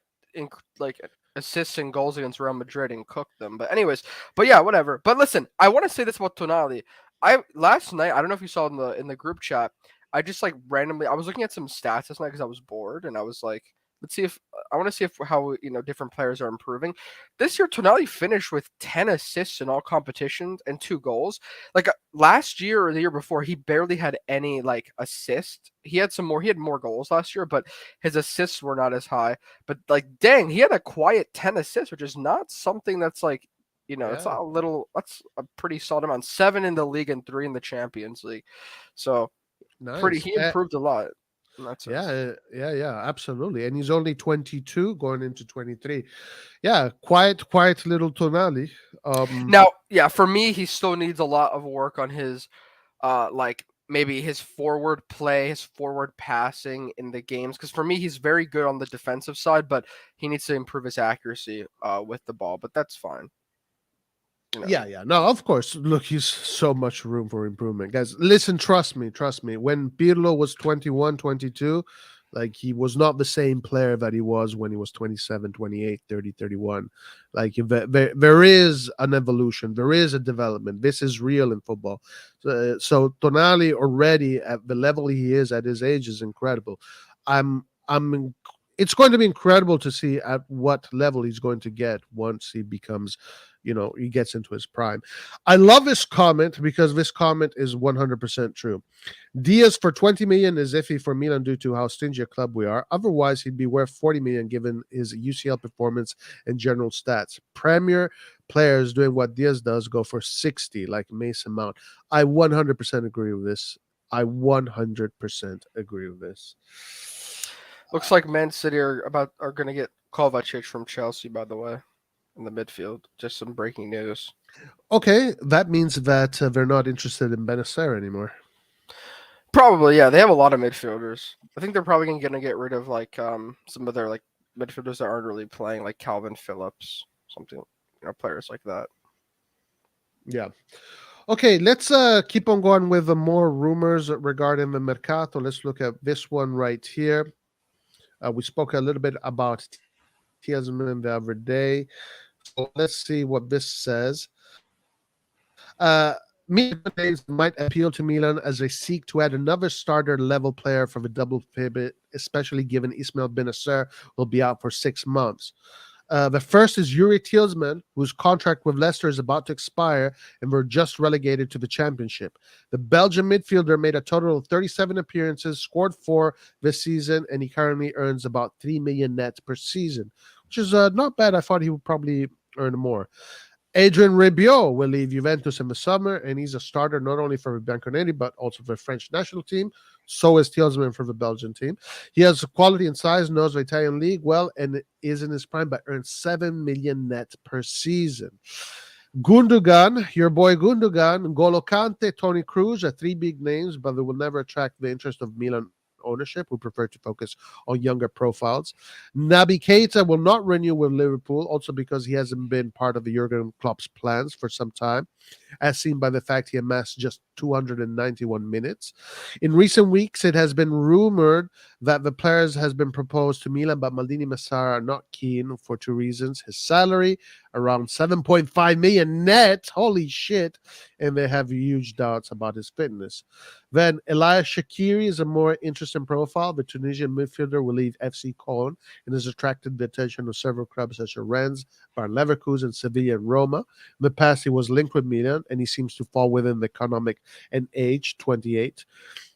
assists and goals against Real Madrid and cooked them. But anyways, yeah, whatever. But listen, I want to say this about Tonali. Last night, I don't know if you saw in the group chat. I just like randomly, I was looking at some stats last night because I was bored, and I was like, let's see if I want to see if how different players are improving. This year, Tonali finished with 10 assists in all competitions and 2 goals. Like last year or the year before, he barely had any like assist. He had more goals last year, but his assists were not as high. But like, dang, he had a quiet 10 assists, which is not something that's like, it's not that's a pretty solid amount. 7 in the league and 3 in the Champions League. So nice. He improved a lot. Yeah, absolutely. And he's only 22 going into 23. Yeah, quiet little Tonali. Now, yeah, for me, he still needs a lot of work on his like maybe his forward play, his forward passing in the games. Because for me, he's very good on the defensive side, but he needs to improve his accuracy with the ball. But that's fine. Yeah. No, of course. Look, he's so much room for improvement. Guys, listen, trust me. When Pirlo was 21, 22, like he was not the same player that he was when he was 27, 28, 30, 31. Like there is an evolution. There is a development. This is real in football. So Tonali already at the level he is at his age is incredible. It's going to be incredible to see at what level he's going to get once he becomes, he gets into his prime. I love this comment because this comment is 100% true. Diaz for 20 million is iffy for Milan due to how stingy a club we are. Otherwise, he'd be worth 40 million given his UCL performance and general stats. Premier players doing what Diaz does go for 60, like Mason Mount. I 100% agree with this. Looks like Man City are going to get Kovacic from Chelsea, by the way, in the midfield. Just some breaking news. Okay, that means that they're not interested in Benacer anymore. Probably, yeah. They have a lot of midfielders. I think they're probably going to get rid of like some of their like midfielders that aren't really playing, like Calvin Phillips, something, players like that. Yeah. Okay, let's keep on going with the more rumors regarding the Mercato. Let's look at this one right here. We spoke a little bit about Tielemans the other day. So let's see what this says. Milan might appeal to Milan as they seek to add another starter level player for the double pivot, especially given Ismail Benacer will be out for 6 months. The first is Yuri Tielemans, whose contract with Leicester is about to expire and were just relegated to the Championship. The Belgian midfielder made a total of 37 appearances, scored 4 this season, and he currently earns about 3 million net per season, which is not bad. I thought he would probably earn more. Adrien Rabiot will leave Juventus in the summer, and he's a starter not only for the Bianconeri, but also for the French national team. So is Tielemans for the Belgian team. He has quality and size, knows the Italian league well, and is in his prime, but earns 7 million net per season. Gundogan, your boy Gundogan, N'Golo Kante, Toni Kroos are 3 big names, but they will never attract the interest of Milan ownership who prefer to focus on younger profiles. Naby Keita will not renew with Liverpool, also because he hasn't been part of the Jurgen Klopp's plans for some time, as seen by the fact he amassed just 291 minutes. In recent weeks, it has been rumored that the players has been proposed to Milan, but Maldini and Massara are not keen for two reasons. His salary, around 7.5 million net, holy shit, and they have huge doubts about his fitness. Then Elias Shaqiri is a more interesting profile. The Tunisian midfielder will leave FC Cologne and has attracted the attention of several clubs such as Rennes, Bayer Leverkusen, Sevilla, and Roma. In the past, he was linked with Milan, and he seems to fall within the economic and age, 28.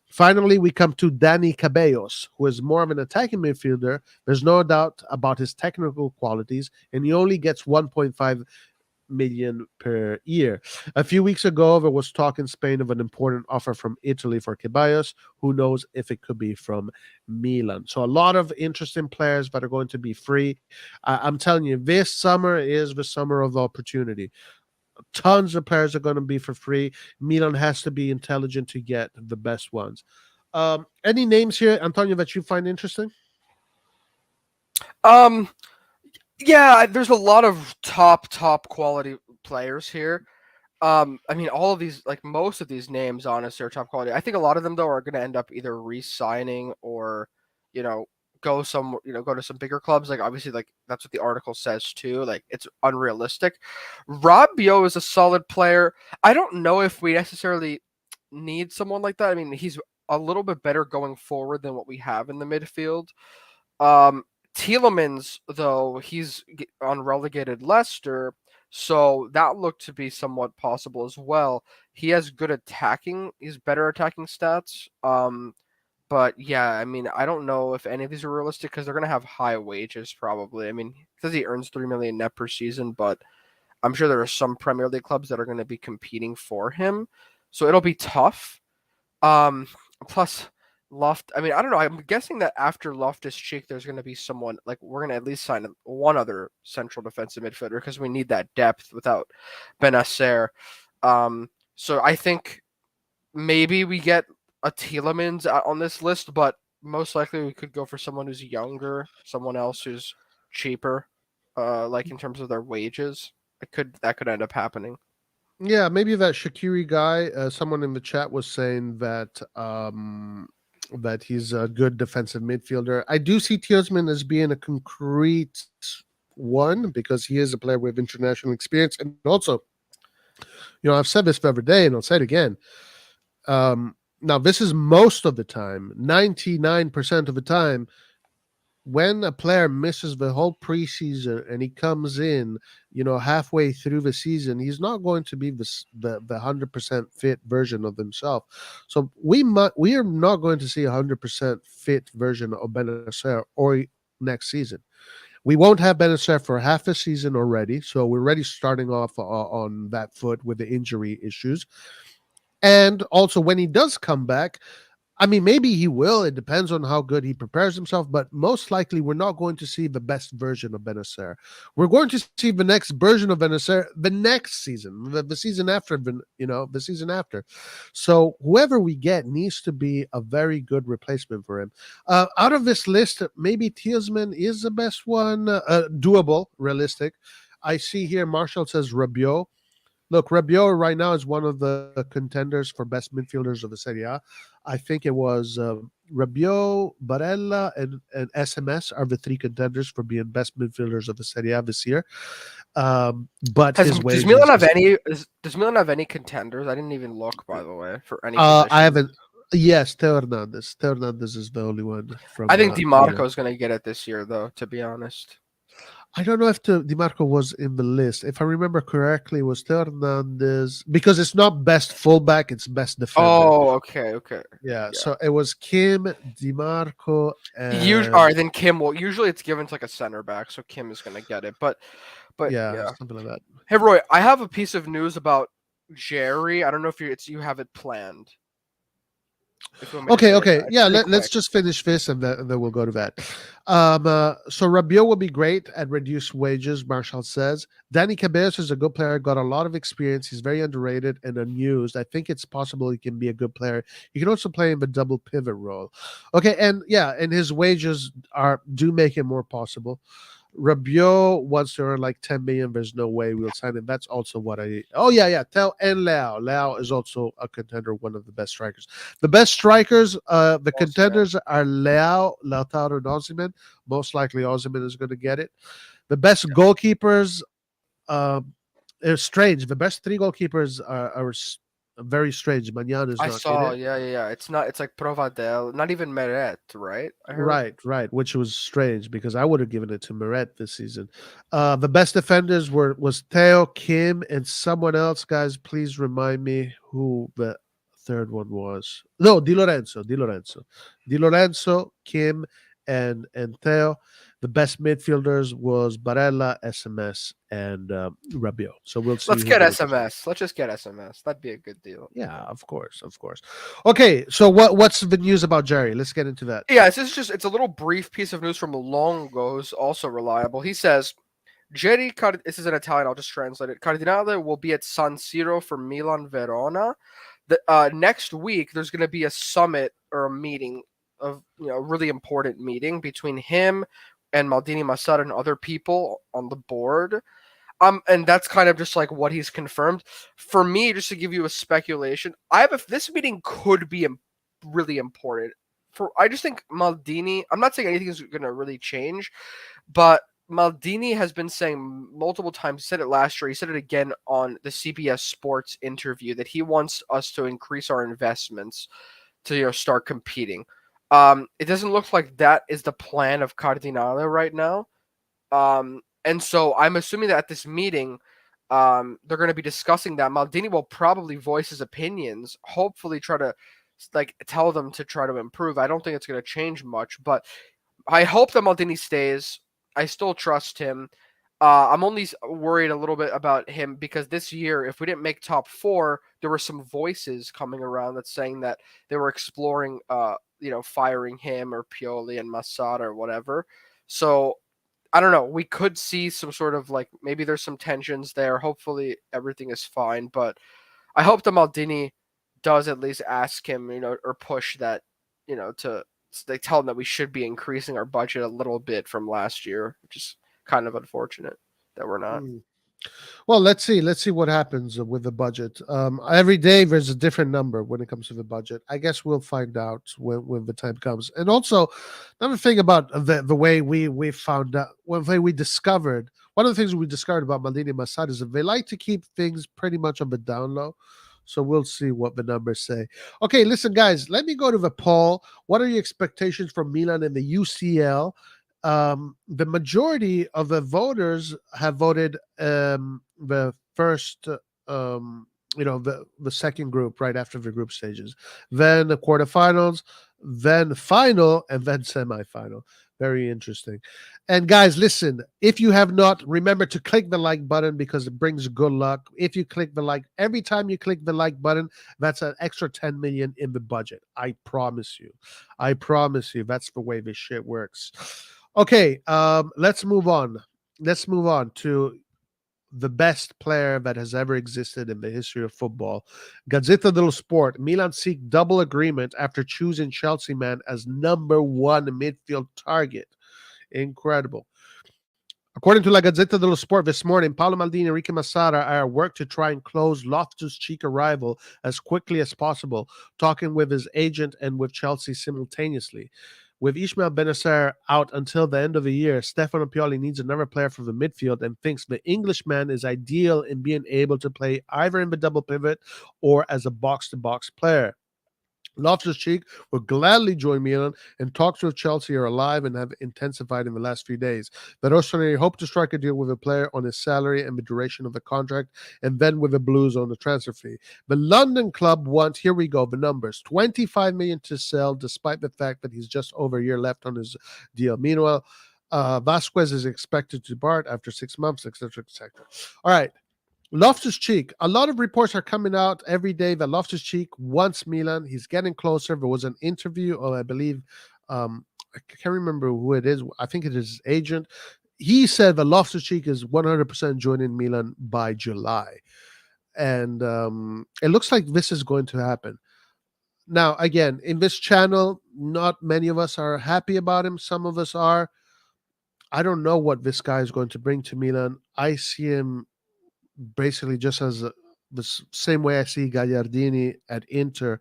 Finally, we come to Dani Ceballos, who is more of an attacking midfielder. There's no doubt about his technical qualities, and he only gets 1.5 million per year. A few weeks ago, there was talk in Spain of an important offer from Italy for Ceballos. Who knows if it could be from Milan? So a lot of interesting players that are going to be free. I'm telling you, this summer is the summer of opportunity. Tons of players are going to be for free. Milan has to be intelligent to get the best ones. Any names here, Antonio, that you find interesting? Yeah, there's a lot of top quality players here. I mean, all of these, like most of these names, honestly, are top quality. I think a lot of them though are going to end up either re-signing or, go to some bigger clubs. Like obviously, like that's what the article says too. Like it's unrealistic. Rabiot is a solid player. I don't know if we necessarily need someone like that. I mean, he's a little bit better going forward than what we have in the midfield. Tielemans, though, he's on relegated Leicester, so that looked to be somewhat possible as well. He has good attacking, he's better attacking stats. But yeah, I mean, I don't know if any of these are realistic because they're going to have high wages probably. I mean, it says he earns 3 million net per season, but I'm sure there are some Premier League clubs that are going to be competing for him, so it'll be tough. Plus I mean, I don't know. I'm guessing that after Loftus-Cheek, there's going to be someone like we're going to at least sign one other central defensive midfielder because we need that depth without Benacer. So I think maybe we get a Tielemans on this list, but most likely we could go for someone who's younger, someone else who's cheaper, like in terms of their wages. That could end up happening. Yeah, maybe that Shaqiri guy. Someone in the chat was saying that that he's a good defensive midfielder. I do see Tielemans as being a concrete one because he is a player with international experience, and also, I've said this the other day, and I'll say it again. Now, this is most of the time, 99% of the time. When a player misses the whole preseason and he comes in, halfway through the season, he's not going to be the 100% fit version of himself. So we are not going to see a 100% fit version of Benacer or next season. We won't have Benacer for half a season already, so we're already starting off on that foot with the injury issues. And also, when he does come back, I mean, maybe he will. It depends on how good he prepares himself, but most likely we're not going to see the best version of Benacer. We're going to see the next version of Benacer the next season, the season after, the season after. So whoever we get needs to be a very good replacement for him. Out of this list, maybe Tielemans is the best one, doable, realistic. I see here Marshall says Rabiot. Look, Rabiot right now is one of the contenders for best midfielders of the Serie A. I think it was Rabiot, Barella, and SMS are the three contenders for being best midfielders of the Serie A this year. But his wages. Does Milan have any contenders? I didn't even look, by the way, for any. I haven't. Yes, Theo Hernandez. Theo Hernandez is the only one from. I think DiMarco is going to get it this year, though. To be honest. I don't know if DiMarco was in the list. If I remember correctly, it was Theo Hernandez because it's not best fullback; it's best defender. Oh, okay. Yeah, so it was Kim, DiMarco, and all right, then Kim will. Usually, it's given to like a center back, so Kim is going to get it. But yeah, something like that. Hey, Roy, I have a piece of news about Jerry. I don't know if you have it planned. If you want me to say that. It's Yeah, pretty let's quick. just finish this and then we'll go to that. So Rabiot will be great at reduced wages, Marshall says. Danny Cabellos is a good player, got a lot of experience. He's very underrated and unused. I think it's possible he can be a good player. He can also play in the double pivot role. Okay, and yeah, and his wages do make it more possible. Rabiot wants to earn like 10 million. There's no way we'll sign him. That's also what I. Oh yeah. Tell and Leao. Leao is also a contender, one of the best strikers. The best strikers, the contenders are Leao, Lautaro, and Osimhen. Most likely, Osimhen is going to get it. The best goalkeepers, are strange. The best three goalkeepers are very strange. Magnan is I not in saw, it. yeah. It's not. It's like Provadel, not even Meret, right? I heard. Right, which was strange because I would have given it to Meret this season. The best defenders was Theo, Kim, and someone else. Guys, please remind me who the third one was. No, Di Lorenzo, Kim, and Theo. The best midfielders was Barella, SMS, and Rabiot. So we'll see. Let's get SMS. Let's just get SMS. That'd be a good deal. Yeah, of course. Okay, so what's the news about Jerry? Let's get into that. Yeah, it's a little brief piece of news from Longo's, also reliable. He says, this is in Italian, I'll just translate it. Cardinale will be at San Siro for Milan Verona. Next week, there's going to be a summit or a meeting of, a really important meeting between him and Maldini, Massara, and other people on the board. And that's kind of just like what he's confirmed. For me, just to give you a speculation, this meeting could be really important. I just think Maldini, I'm not saying anything is going to really change, but Maldini has been saying multiple times, he said it last year, he said it again on the CBS Sports interview, that he wants us to increase our investments to start competing. It doesn't look like that is the plan of Cardinale right now. And so I'm assuming that at this meeting, they're going to be discussing that. Maldini will probably voice his opinions, hopefully try to tell them to try to improve. I don't think it's going to change much, but I hope that Maldini stays. I still trust him. I'm only worried a little bit about him because this year, if we didn't make top 4, there were some voices coming around that's saying that they were exploring, firing him or Pioli and Massara or whatever. So I don't know. We could see some sort of maybe there's some tensions there. Hopefully everything is fine, but I hope that Maldini does at least ask him, or push that, to they tell him that we should be increasing our budget a little bit from last year, which is kind of unfortunate that we're not. Well, let's see what happens with the budget. Every day there's a different number when it comes to the budget. I guess we'll find out when the time comes. And also, another thing about the way we found out, one thing we discovered, one of the things we discovered about Maldini and Massad is that they like to keep things pretty much on the down low. So we'll see what the numbers say. Okay, listen, guys, let me go to the poll. What are your expectations for Milan in the UCL? The majority of the voters have voted the first, the second group right after the group stages, then the quarterfinals, then final, and then semifinal. Very interesting. And guys, listen, if you have not, remember to click the like button because it brings good luck. If you click the like, every time you click the like button, that's an extra 10 million in the budget. I promise you. That's the way this shit works. Okay, let's move on. Let's move on to the best player that has ever existed in the history of football. Gazzetta dello Sport, Milan seek double agreement after choosing Chelsea man as number 1 midfield target. Incredible. According to La Gazzetta dello Sport this morning, Paolo Maldini and Enrique Massara are at work to try and close Loftus-Cheek arrival as quickly as possible, talking with his agent and with Chelsea simultaneously. With Ismail Benacer out until the end of the year, Stefano Pioli needs another player for the midfield and thinks the Englishman is ideal in being able to play either in the double pivot or as a box-to-box player. Loftus-Cheek will gladly join Milan, and talks with Chelsea are alive and have intensified in the last few days. The RossonARI hope to strike a deal with a player on his salary and the duration of the contract, and then with the Blues on the transfer fee. The London club want, here we go, the numbers, 25 million to sell, despite the fact that he's just over a year left on his deal. Meanwhile, Vasquez is expected to depart after 6 months, etc., etc. All right. Loftus-Cheek, a lot of reports are coming out every day that Loftus-Cheek wants Milan. He's getting closer. There was an interview, or I believe, I can't remember who it is. I think it is his agent. He said that Loftus-Cheek is 100% joining Milan by July. And it looks like this is going to happen. Now, again, in this channel, not many of us are happy about him. Some of us are. I don't know what this guy is going to bring to Milan. I see him basically just as the same way I see Gagliardini at Inter.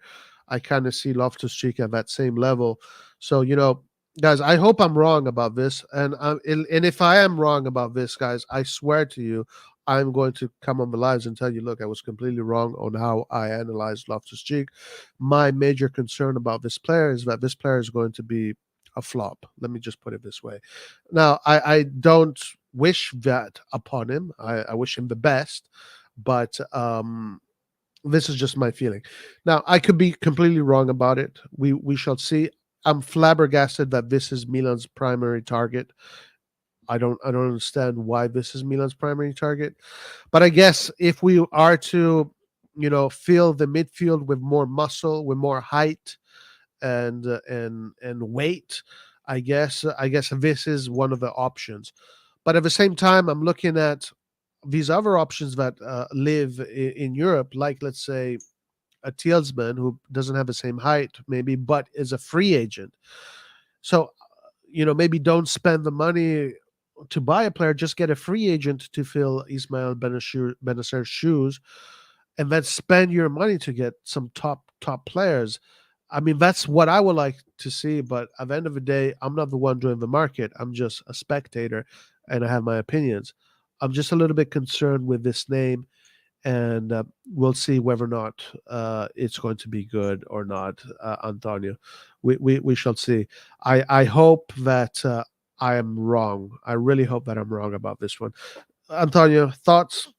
I kind of see Loftus-Cheek at that same level. So, guys, I hope I'm wrong about this. And if I am wrong about this, guys, I swear to you, I'm going to come on the lives and tell you, look, I was completely wrong on how I analyzed Loftus-Cheek. My major concern about this player is that this player is going to be a flop. Let me just put it this way. Now, I don't wish that upon him. I wish him the best, but this is just my feeling. Now, I could be completely wrong about it. We shall see. I'm flabbergasted that this is Milan's primary target. I don't understand why this is Milan's primary target. But I guess if we are to, fill the midfield with more muscle, with more height and weight, I guess this is one of the options. But at the same time, I'm looking at these other options that live in Europe, like let's say a Tielsman who doesn't have the same height, maybe, but is a free agent. So, maybe don't spend the money to buy a player, just get a free agent to fill Ismail Benacer's shoes, and then spend your money to get some top players. I mean, that's what I would like to see. But at the end of the day, I'm not the one doing the market. I'm just a spectator, and I have my opinions. I'm just a little bit concerned with this name, and we'll see whether or not it's going to be good or not, Antonio. We shall see. I hope that I am wrong. I really hope that I'm wrong about this one. Antonio, thoughts?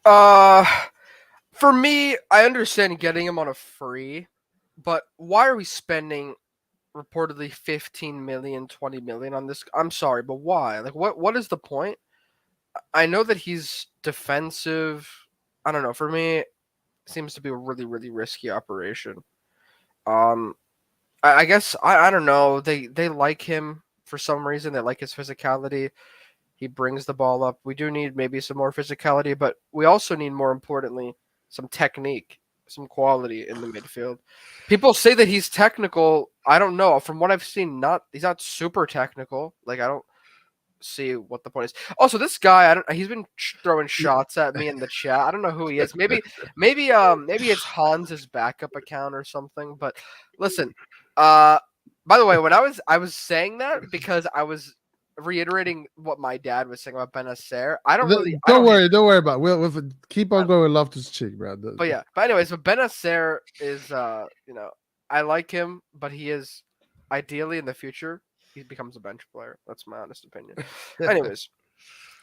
Uh, for me, I understand getting him on a free, but why are we spending reportedly 15 million, 20 million on this? I'm sorry, but why? Like, what is the point? I know that he's defensive. I don't know. For me, it seems to be a really, really risky operation. Um, I guess I don't know. They like him for some reason. They like his physicality. He brings the ball up. We do need maybe some more physicality, but we also need, more importantly, some technique, some quality in the midfield. People say that he's technical. I don't know. From what I've seen, he's not super technical. Like, I don't see what the point is. Also, this guy, he's been throwing shots at me in the chat. I don't know who he is. Maybe it's Hans's backup account or something. But listen, by the way, when I was saying that because I was reiterating what my dad was saying about Benacer. Don't worry about it. We'll keep on going with Loftus-Cheek, bro. But anyways, but Benacer is I like him, but he is ideally in the future he becomes a bench player. That's my honest opinion. Anyways,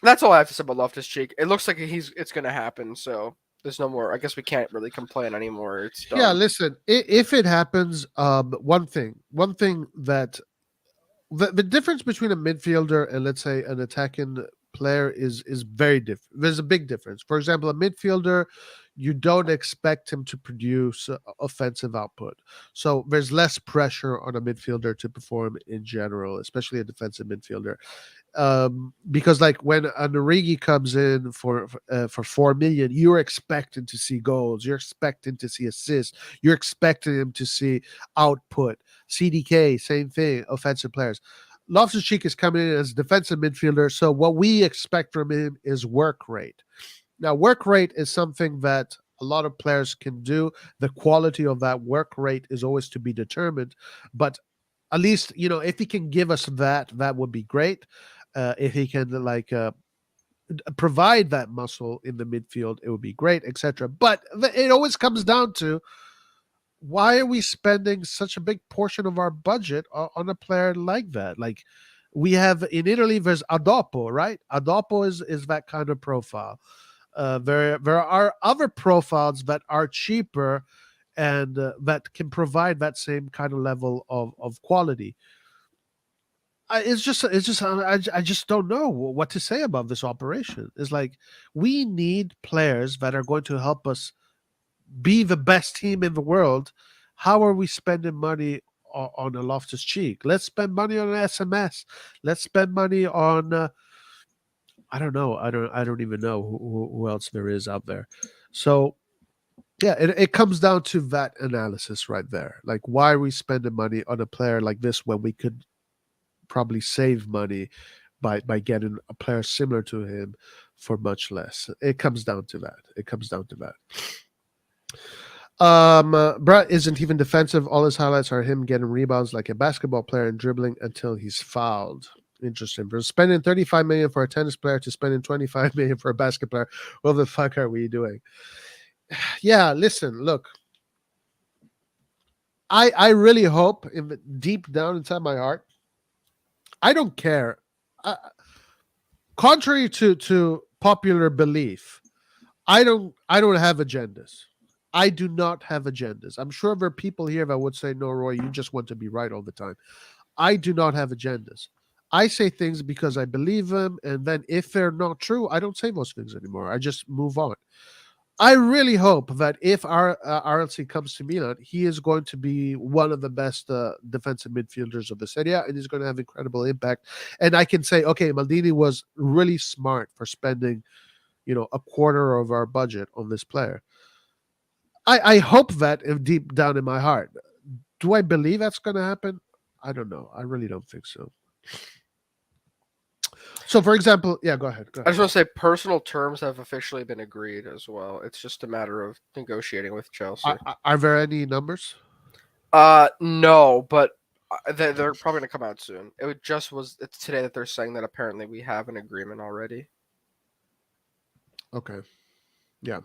that's all I have to say about Loftus-Cheek. It looks like it's gonna happen, so there's no more. I guess we can't really complain anymore. It's done. Yeah, listen, if it happens, one thing that the difference between a midfielder and, let's say, an attacking player is very different. There's a big difference. For example, a midfielder, you don't expect him to produce offensive output. So there's less pressure on a midfielder to perform in general, especially a defensive midfielder. Because like when an Origi comes in for 4 million, you're expecting to see goals, you're expecting to see assists, you're expecting him to see output. CDK, same thing, offensive players. Loftus-Cheek is coming in as defensive midfielder, so what we expect from him is work rate. Now, work rate is something that a lot of players can do. The quality of that work rate is always to be determined, but at least, if he can give us that would be great. If he can provide that muscle in the midfield, it would be great, etc. But it always comes down to, why are we spending such a big portion of our budget on a player like that? Like, we have in Italy, there's Adopo, right? Adopo is that kind of profile. There are other profiles that are cheaper and that can provide that same kind of level of quality. I just don't know what to say about this operation. It's like we need players that are going to help us be the best team in the world. How are we spending money on a Loftus-Cheek? Let's spend money on an SMS. Let's spend money on I don't know. I don't even know who else there is out there. So yeah, it comes down to that analysis right there. Like, why are we spending money on a player like this when we could probably save money by getting a player similar to him for much less? It comes down to that. It comes down to that. Brett isn't even defensive. All his highlights are him getting rebounds like a basketball player and dribbling until he's fouled. Interesting. From spending 35 million for a tennis player to spending 25 million for a basketball player, what the fuck are we doing? Yeah, listen, look. I really hope, deep down inside my heart, I don't care. Contrary to popular belief, I don't have agendas. I do not have agendas. I'm sure there are people here that would say, "No, Roy, you just want to be right all the time." I do not have agendas. I say things because I believe them, and then if they're not true, I don't say those things anymore. I just move on. I really hope that if our RLC comes to Milan, he is going to be one of the best defensive midfielders of the Serie A, and he's going to have incredible impact. And I can say, okay, Maldini was really smart for spending, a quarter of our budget on this player. I hope that deep down in my heart. Do I believe that's going to happen? I don't know. I really don't think so. So, for example, yeah, go ahead. I just want to say personal terms have officially been agreed as well. It's just a matter of negotiating with Chelsea. Are there any numbers? No, but they're probably going to come out soon. It's today that they're saying that apparently we have an agreement already. Okay. Yeah.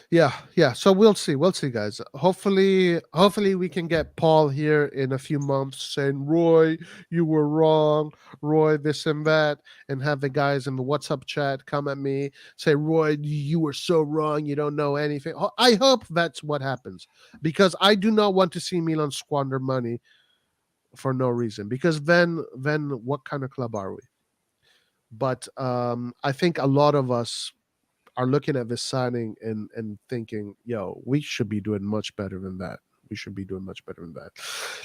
Yeah. So we'll see, guys. Hopefully we can get Paul here in a few months saying, "Roy, you were wrong. Roy, this and that," and have the guys in the WhatsApp chat come at me, say, "Roy, you were so wrong. You don't know anything." I hope that's what happens, because I do not want to see Milan squander money for no reason. Because then what kind of club are we? But I think a lot of us are looking at this signing and thinking, "Yo, we should be doing much better than that. We should be doing much better than that."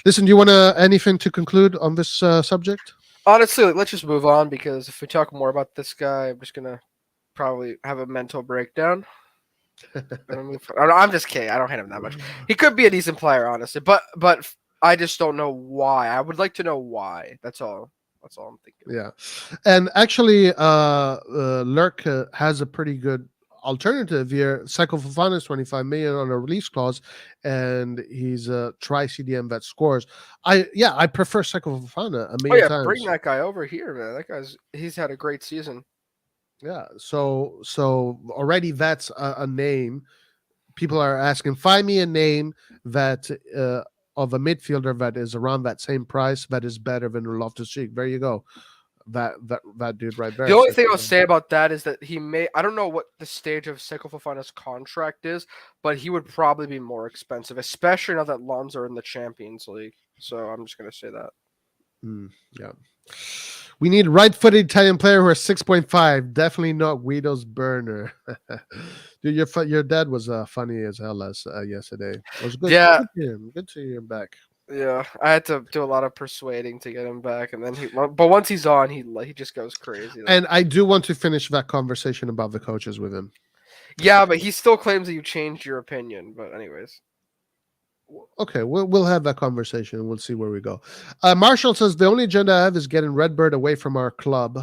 Listen, do you want anything to conclude on this subject? Honestly, let's just move on, because if we talk more about this guy, I'm just gonna probably have a mental breakdown. I'm just kidding. I don't hate him that much. He could be a decent player, honestly, but I just don't know why. I would like to know why. That's all. That's all I'm thinking. Yeah, and actually, Lurk has a pretty good alternative here. Psycho Fofana is 25 million on a release clause, and he's a try CDM that scores. I prefer Psycho Fofana a million times. Bring that guy over here, man. He's had a great season. Yeah, so already that's a name. People are asking, find me a name that of a midfielder that is around that same price that is better than Loftus-Cheek. There you go. That dude right there. The only thing I'll say about that is that I don't know what the stage of Seko Fofana's contract is, but he would probably be more expensive, especially now that Lons are in the Champions League. So I'm just going to say that. Yeah. We need right-footed Italian player who are 6.5. Definitely not Guido's burner. Dude, your dad was funny as hell yesterday. It was good. Yeah. Good to hear him back. Yeah, I had to do a lot of persuading to get him back, and then but once he's on, he just goes crazy. And I do want to finish that conversation about the coaches with him. Yeah, but he still claims that you changed your opinion. But anyways. Okay, we'll have that conversation and we'll see where we go. Marshall says the only agenda I have is getting Redbird away from our club.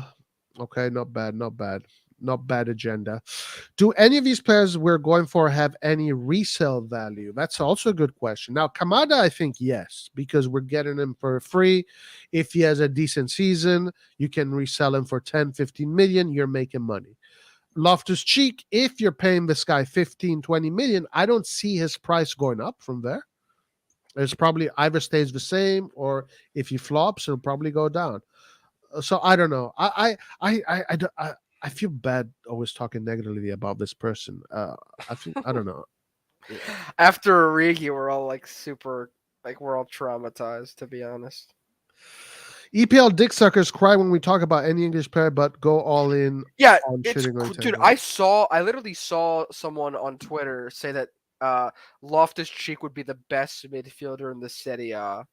Okay, not bad agenda. Do any of these players we're going for have any resale value? That's also a good question. Now, Kamada, I think yes, because we're getting him for free. If he has a decent season, you can resell him for 10, 15 million. You're making money. Loftus-Cheek, if you're paying this guy 15, 20 million, I don't see his price going up from there. It's probably either stays the same, or if he flops, it'll probably go down. So I don't know. I feel bad always talking negatively about this person. I don't know. After Origi, we're all like super Like we're all traumatized, to be honest. EPL dick suckers cry when we talk about any English player, but go all in Yeah, on it's shitting on dude. Tango. I literally saw someone on Twitter say that Loftus-Cheek would be the best midfielder in the Serie A.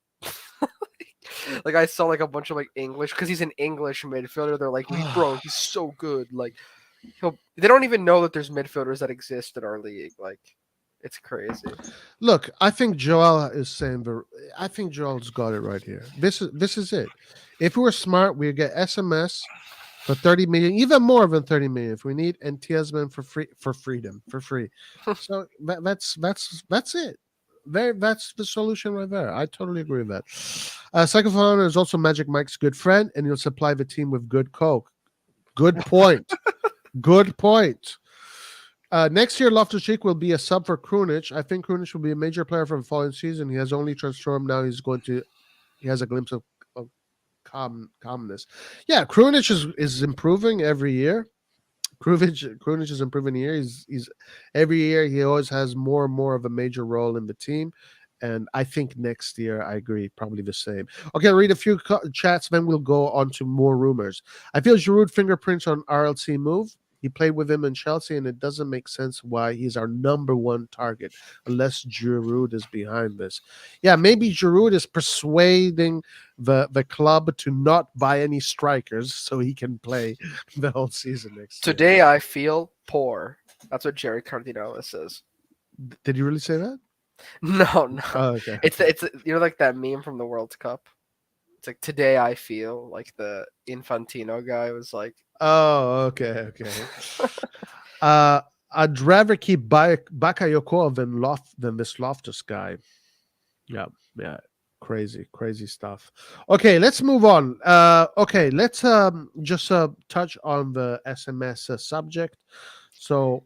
Like I saw like a bunch of like English because he's an English midfielder. They're like, bro, he's so good. Like they don't even know that there's midfielders that exist in our league. Like it's crazy. Look, I think Joel is saying I think Joel's got it right here. This is it. If we were smart, we'd get SMS for 30 million, even more than 30 million if we need, and Tiesman for free. So that's it. That's the solution right there. I totally agree with that. Psychophone is also Magic Mike's good friend, and he'll supply the team with good coke. Good point. Good point. Next year, Loftus-Cheek will be a sub for Krunic. I think Krunic will be a major player for the following season. He has only transformed. Now he has a glimpse of calmness. Yeah, Krunic is improving every year. Krunic is improving year. He's every year he always has more and more of a major role in the team. And I think next year, I agree, probably the same. Okay, I'll read a few chats, then we'll go on to more rumors. I feel Giroud fingerprints on RLC move. He played with him in Chelsea, and it doesn't make sense why he's our number one target unless Giroud is behind this. Yeah, maybe Giroud is persuading the club to not buy any strikers so he can play the whole season next year. Today I feel poor. That's what Jerry Cardinale says. Did you really say that? No. Oh, okay. It's like that meme from the World Cup. It's like today I feel like the Infantino guy was like. Oh, okay. I'd rather keep Bakayoko than this Loftus guy. Yeah. Crazy stuff. Okay, let's move on. Okay, let's just touch on the SMS subject. So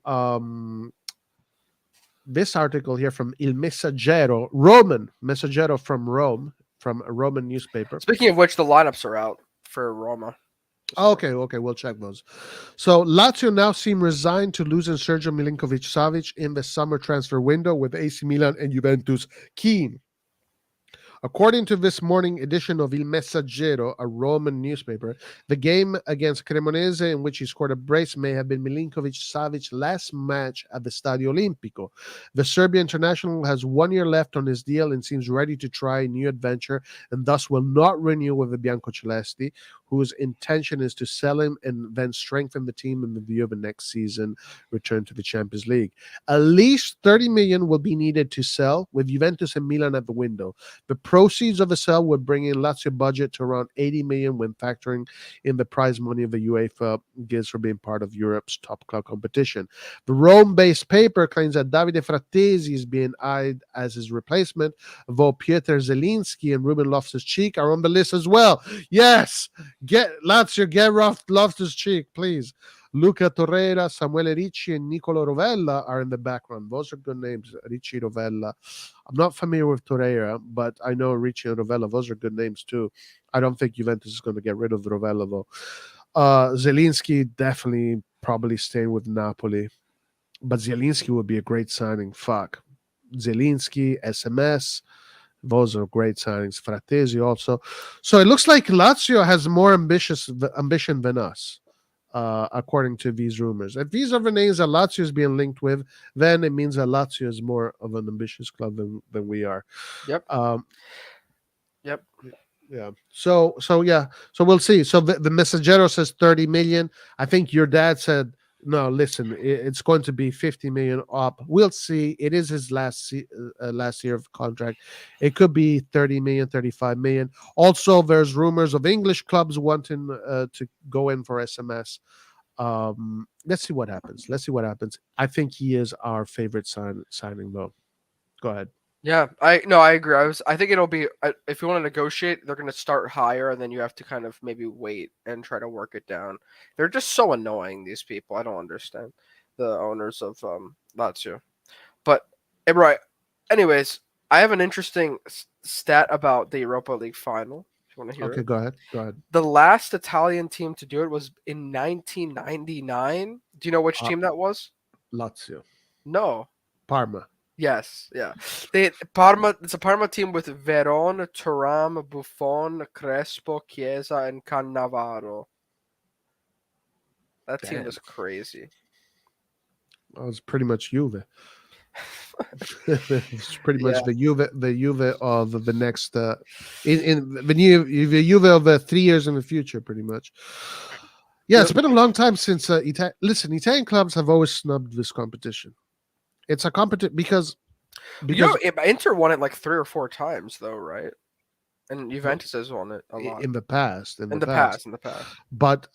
this article here from Il Messaggero, Roman Messaggero from Rome, from a Roman newspaper. Speaking of which, the lineups are out for Roma. Okay, we'll check those. So Lazio now seem resigned to losing Sergio Milinkovic-Savic in the summer transfer window, with AC Milan and Juventus keen. According to this morning edition of Il Messaggero, a Roman newspaper, the game against Cremonese, in which he scored a brace, may have been Milinkovic-Savic's last match at the Stadio Olimpico. The Serbian international has 1 year left on his deal and seems ready to try a new adventure, and thus will not renew with the Biancocelesti, whose intention is to sell him and then strengthen the team in the view of the next season return to the Champions League. At least 30 million will be needed to sell, with Juventus and Milan at the window. The proceeds of the sale would bring in Lazio budget to around 80 million when factoring in the prize money of the UEFA gives for being part of Europe's top club competition. The Rome-based paper claims that Davide Frattesi is being eyed as his replacement, though Piotr Zielinski and Ruben Loftus-Cheek are on the list as well. Yes! Get Loftus-Cheek, please. Luca Torreira, Samuele Ricci, and Nicolo Rovella are in the background. Those are good names, Ricci, Rovella. I'm not familiar with Torreira, but I know Ricci and Rovella. Those are good names too. I don't think Juventus is going to get rid of Rovella, though. Zielinski definitely probably staying with Napoli. But Zielinski would be a great signing. Fuck. Zielinski, SMS. Those are great signings. Frattesi also. So it looks like Lazio has more ambition than us, according to these rumors. If these are the names that Lazio is being linked with, then it means that Lazio is more of an ambitious club than we are. Yep. Yep. Yeah. So yeah. So we'll see. So the Messaggero says 30 million. I think your dad said, no, listen, it's going to be 50 million up. We'll see. It is his last year of contract. It could be 30 million, 35 million. Also, there's rumors of English clubs wanting to go in for SMS. Let's see what happens. I think he is our favorite signing, though. Go ahead. Yeah, I agree. I think it'll be if you want to negotiate, they're going to start higher, and then you have to kind of maybe wait and try to work it down. They're just so annoying, these people. I don't understand the owners of Lazio. But right, anyways, I have an interesting stat about the Europa League final. If you want to hear Okay, it. go ahead. The last Italian team to do it was in 1999. Do you know which team that was? Lazio. No. Parma. Yes, yeah. They Parma. It's a Parma team with Veron, Thuram, Buffon, Crespo, Chiesa, and Cannavaro. That team Damn, was crazy. that was pretty much Juve. It's pretty Yeah. much the Juve of the next in the Juve of 3 years in the future, pretty much. Yeah, it's Yep. been a long time since listen, Italian clubs have always snubbed this competition. It's a competition because Inter won it like 3 or 4 times, though, right? And Juventus has won it a lot in the past, in the past. In the past. but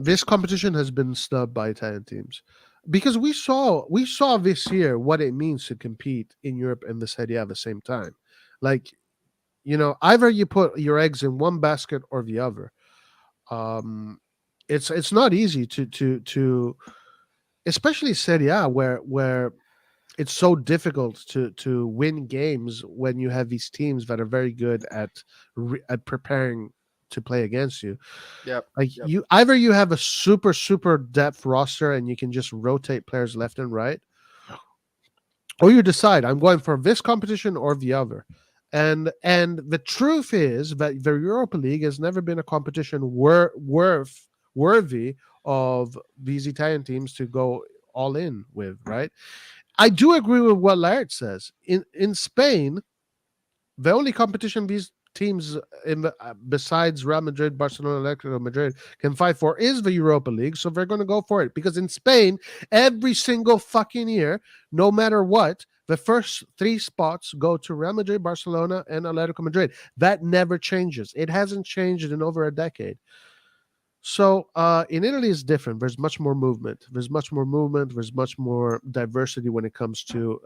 this competition has been snubbed by Italian teams because we saw this year what it means to compete in Europe and the Serie A at the same time. Like, either you put your eggs in one basket or the other. Um, it's not easy to especially Serie A where it's so difficult to win games when you have these teams that are very good at preparing to play against you. Yep. Like, Yep. you have a super depth roster and you can just rotate players left and right, or you decide I'm going for this competition or the other. And the truth is that the Europa League has never been a competition worthy of these Italian teams to go all in with, right? I do agree with what Laird says. In Spain, the only competition these teams besides Real Madrid, Barcelona, Atletico Madrid can fight for is the Europa League. So they're going to go for it because in Spain, every single fucking year, no matter what, the first 3 spots go to Real Madrid, Barcelona, and Atletico Madrid. That never changes. It hasn't changed in over a decade. So in Italy, it's different. There's much more movement. There's much more diversity when it comes to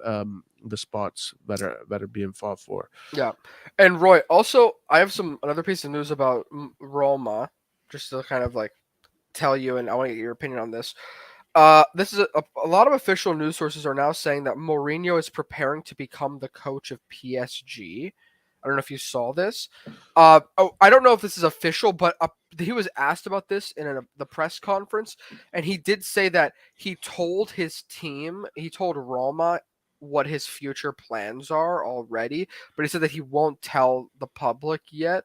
the spots that are being fought for. Yeah. And Roy, also, I have another piece of news about Roma, just to kind of like tell you, and I want to get your opinion on this. This is a lot of official news sources are now saying that Mourinho is preparing to become the coach of PSG. I don't know if you saw this. I don't know if this is official, but he was asked about this in the press conference, and he did say that he told Roma what his future plans are already, but he said that he won't tell the public yet.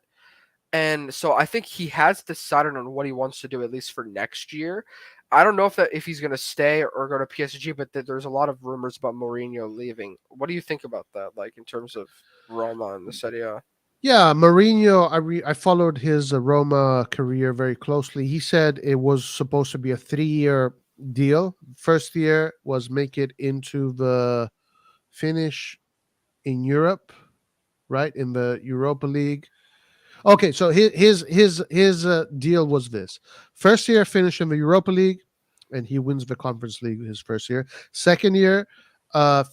And so I think he has decided on what he wants to do, at least for next year. I don't know if he's going to stay or go to PSG, but there's a lot of rumors about Mourinho leaving. What do you think about that, like in terms of Roma and the Serie A? Yeah, Mourinho. I followed his Roma career very closely. He said it was supposed to be a 3-year deal. First year was make it into the finish in Europe, right, in the Europa League. Okay, so his deal was this: first year finish in the Europa League, and he wins the Conference League his first year. Second year,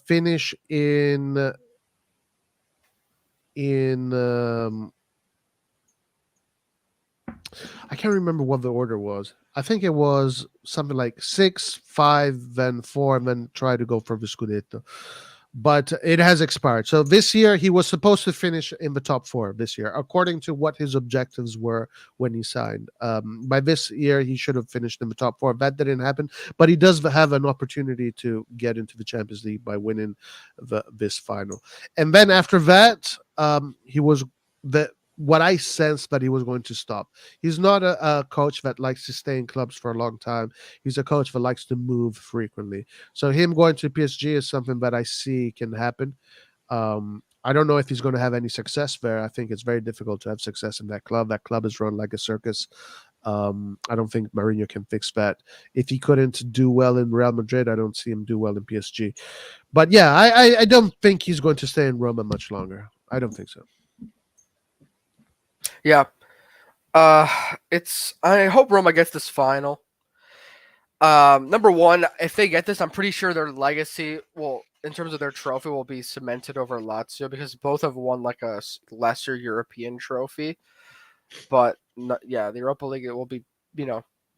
finish in I can't remember what the order was. I think it was something like 6, 5, then 4, and then try to go for the Scudetto. But it has expired. So this year he was supposed to finish in the top 4 this year, according to what his objectives were when he signed. By this year, he should have finished in the top 4. That didn't happen, but he does have an opportunity to get into the Champions League by winning this final. And then after that, he was what I sensed that he was going to stop. He's not a coach that likes to stay in clubs for a long time. He's a coach that likes to move frequently. So him going to PSG is something that I see can happen. I don't know if he's going to have any success there. I think it's very difficult to have success in that club. That club is run like a circus. I don't think Mourinho can fix that. If he couldn't do well in Real Madrid, I don't see him do well in PSG. But yeah, I don't think he's going to stay in Roma much longer. I don't think so. Yeah. I hope Roma gets this final. Number one, if they get this, I'm pretty sure their legacy will, in terms of their trophy, will be cemented over Lazio because both have won like a lesser European trophy. But yeah, the Europa League, it will be,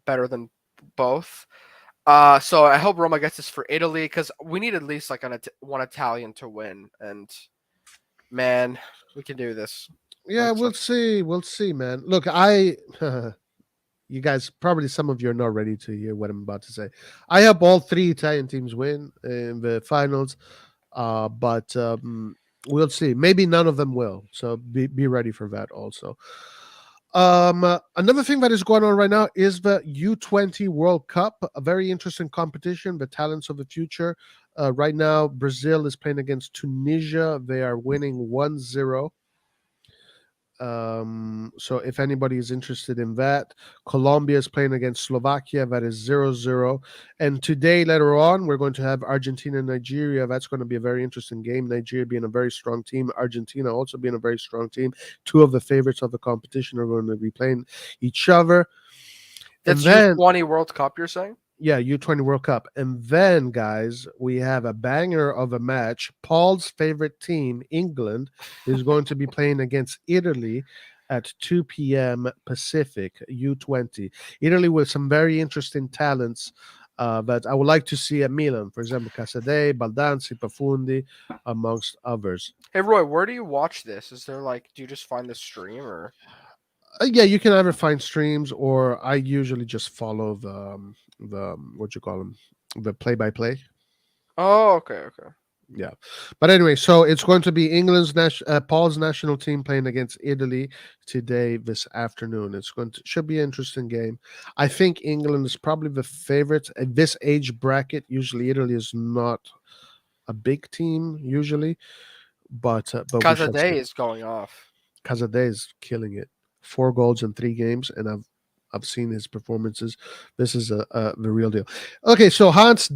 better than both. So I hope Roma gets this for Italy because we need at least like one Italian to win. And man, we can do this. Yeah, we'll see. We'll see, man. Look, you guys, probably some of you are not ready to hear what I'm about to say. I hope all 3 Italian teams win in the finals. But we'll see. Maybe none of them will. So be ready for that also. Another thing that is going on right now is the U20 World Cup, a very interesting competition, the talents of the future. Right now, Brazil is playing against Tunisia. They are winning 1-0. So if anybody is interested in that, Colombia is playing against Slovakia. That is 0-0. And today, later on, we're going to have Argentina and Nigeria. That's going to be a very interesting game. Nigeria being a very strong team, Argentina also being a very strong team. Two of the favorites of the competition are going to be playing each other. That's U20 World Cup, you're saying? Yeah, U20 World Cup. And then, guys, we have a banger of a match. Paul's favorite team, England, is going to be playing against Italy at 2 p.m. Pacific, U20. Italy with some very interesting talents that I would like to see at Milan. For example, Casadei, Baldanzi, Pafundi, amongst others. Hey, Roy, where do you watch this? Is there do you just find the stream or? Yeah, you can either find streams or I usually just follow the what you call them, the play-by-play. Oh, okay. Yeah, but anyway, so it's going to be England's Paul's national team playing against Italy today this afternoon. Should be an interesting game. I think England is probably the favorite at this age bracket. Usually, Italy is not a big team usually, but Casadei is going off. Casadei is killing it. 4 goals in 3 games, and I've seen his performances. This is the real deal. Okay, so Hans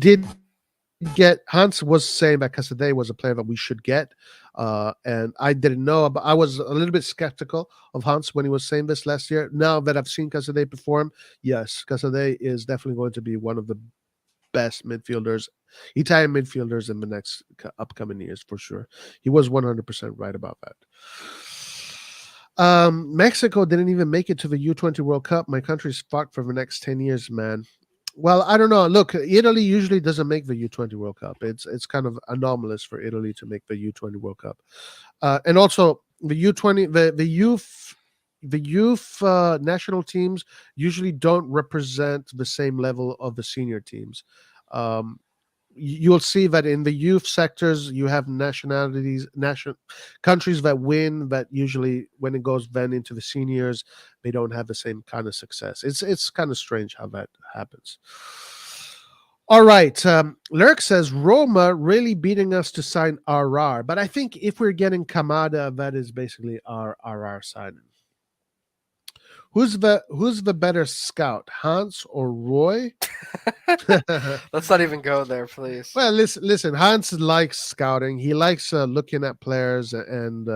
was saying that Casadei was a player that we should get, and I didn't know. But I was a little bit skeptical of Hans when he was saying this last year. Now that I've seen Casadei perform, yes, Casadei is definitely going to be one of the best midfielders, Italian midfielders in the next upcoming years for sure. He was 100% right about that. Mexico didn't even make it to the U20 World Cup. My country's fucked for the next 10 years, man. Well, I don't know. Look, Italy usually doesn't make the U20 World Cup. It's kind of anomalous for Italy to make the U20 World Cup. And also the U20, the youth national teams usually don't represent the same level of the senior teams. You'll see that in the youth sectors, you have countries that win, that usually when it goes then into the seniors, they don't have the same kind of success. It's kind of strange how that happens. All right. Lurk says Roma really beating us to sign RR, but I think if we're getting Kamada, that is basically our RR signing. Who's the better scout, Hans or Roy? Let's not even go there, please. Well, listen. Hans likes scouting. He likes looking at players, and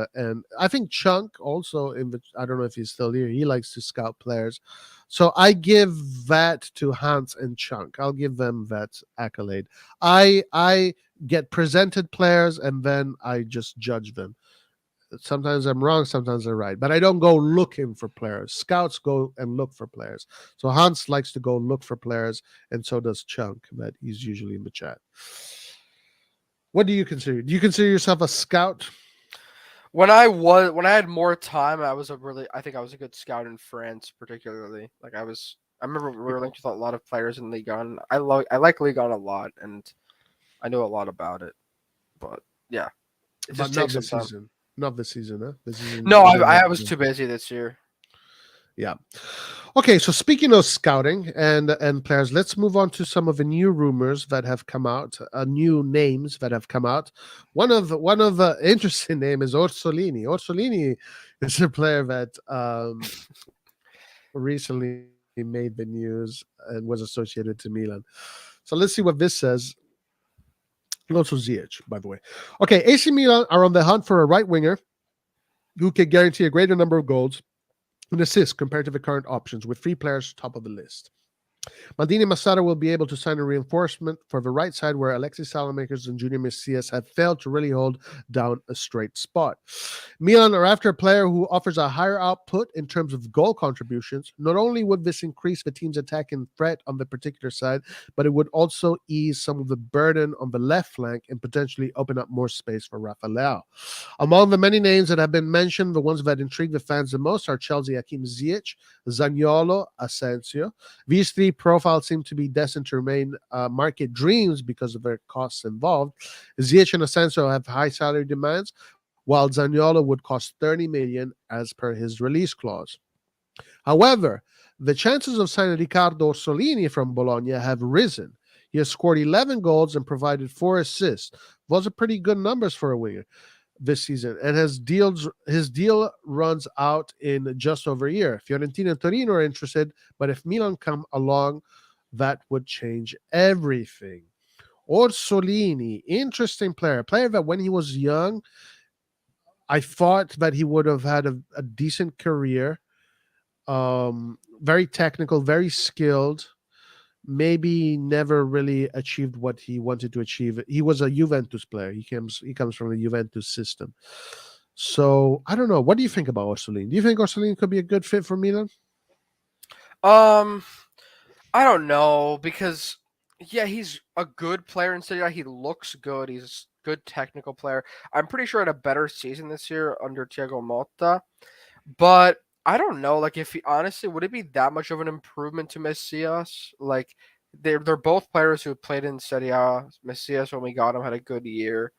I think Chunk also. I don't know if he's still here. He likes to scout players, so I give that to Hans and Chunk. I'll give them that accolade. I get presented players, and then I just judge them. Sometimes I'm wrong, sometimes I'm right, but I don't go looking for players. Scouts go and look for players. So Hans likes to go look for players, and so does Chunk, that he's usually in the chat. What do you consider? Do you consider yourself a scout? When I had more time, I think I was a good scout in France, particularly. I remember we were linked with a lot of players in Ligue 1. I like Ligue 1 a lot, and I know a lot about it. But yeah, it just takes some time. Season. Not this season, huh? No, I was too busy this year. Yeah. Okay, so speaking of scouting and players, let's move on to some of the new rumors that have come out, new names that have come out. One of the interesting name is Orsolini. Orsolini is a player that recently made the news and was associated to Milan. So let's see what this says. Also Ziyech, by the way. Okay, AC Milan are on the hunt for a right winger who can guarantee a greater number of goals and assists compared to the current options, with 3 players top of the list. Maldini Masada will be able to sign a reinforcement for the right side, where Alexis Salamakers and Junior Messias have failed to really hold down a straight spot. Milan are after a player who offers a higher output in terms of goal contributions. Not only would this increase the team's attacking threat on the particular side, but it would also ease some of the burden on the left flank and potentially open up more space for Rafa Leao. Among the many names that have been mentioned, the ones that intrigue the fans the most are Chelsea Hakim Ziyech, Zaniolo, Asensio. These 3 profile seem to be destined to remain market dreams because of their costs involved. Ziyech and Asensio have high salary demands, while Zaniolo would cost 30 million as per his release clause. However, the chances of signing Riccardo Orsolini from Bologna have risen. He has scored 11 goals and provided 4 assists. Those are pretty good numbers for a winger this season, and his deal runs out in just over a year. Fiorentina and Torino are interested, but if Milan come along, that would change everything. Orsolini, interesting player that when he was young, I thought that he would have had a decent career. Very technical, very skilled. Maybe never really achieved what he wanted to achieve. He was a Juventus player. He comes from the Juventus system. So I don't know. What do you think about Orsolini? Do you think Orsolini could be a good fit for Milan? I don't know because he's a good player in Serie A. He looks good. He's a good technical player. I'm pretty sure he had a better season this year under Thiago Motta, but I don't know. Like, if he honestly, would it be that much of an improvement to Messias? Like, they're both players who played in Serie A. Messias, when we got him, had a good year.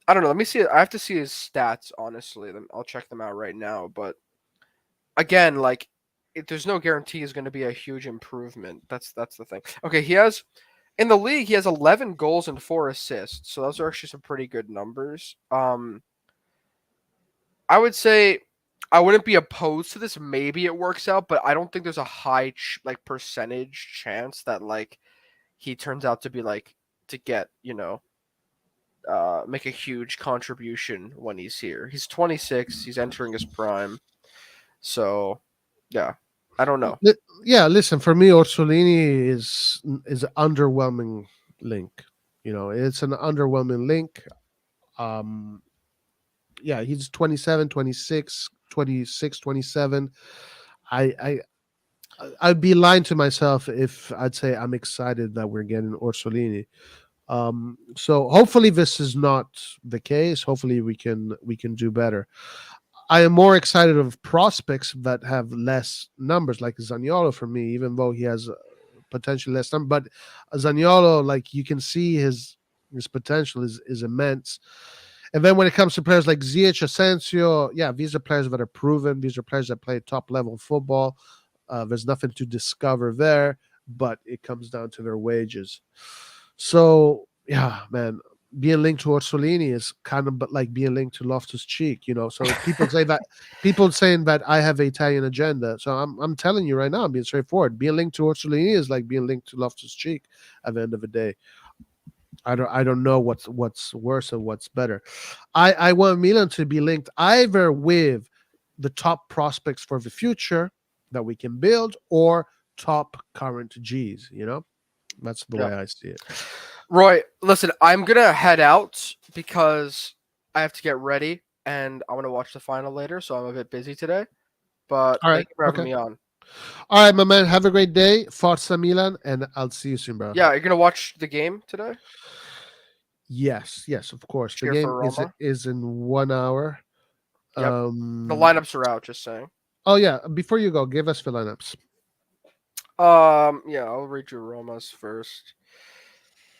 I don't know. Let me see. I have to see his stats. Honestly, I'll check them out right now. But again, like, there's no guarantee is going to be a huge improvement. That's the thing. Okay, he has in the league. He has 11 goals and 4 assists. So those are actually some pretty good numbers. I would say I wouldn't be opposed to this. Maybe it works out, but I don't think there's a high percentage chance that like he turns out to be like to get make a huge contribution when he's here. He's 26. He's entering his prime. So yeah, I don't know. Yeah, listen. For me, Orsolini is an underwhelming link. It's an underwhelming link. Yeah, he's 27, 26, 26, 27. I'd be lying to myself if I'd say I'm excited that we're getting Orsolini. So hopefully this is not the case. Hopefully we can do better. I am more excited of prospects that have less numbers, like Zaniolo for me, even though he has potentially less number. But Zaniolo, like, you can see his potential is immense. And then when it comes to players like Ziyech, Asensio, yeah, these are players that are proven. These are players that play top level football. There's nothing to discover there, but it comes down to their wages. So yeah, man, being linked to Orsolini is kind of like being linked to Loftus-Cheek. So people saying that I have an Italian agenda. So I'm telling you right now, I'm being straightforward. Being linked to Orsolini is like being linked to Loftus-Cheek at the end of the day. I don't know what's worse or what's better. I want Milan to be linked either with the top prospects for the future that we can build or top current G's. That's the way I see it. Roy, listen, I'm gonna head out because I have to get ready and I want to watch the final later, so I'm a bit busy today. But All right, thank you for having me on. All right, my man. Have a great day. Forza Milan, and I'll see you soon, bro. Yeah, you're gonna watch the game today? Yes, of course. Cheer the for game Roma. is in 1 hour. Yep. The lineups are out, just saying. Oh yeah, before you go, give us the lineups. Yeah, I'll read you Roma's first.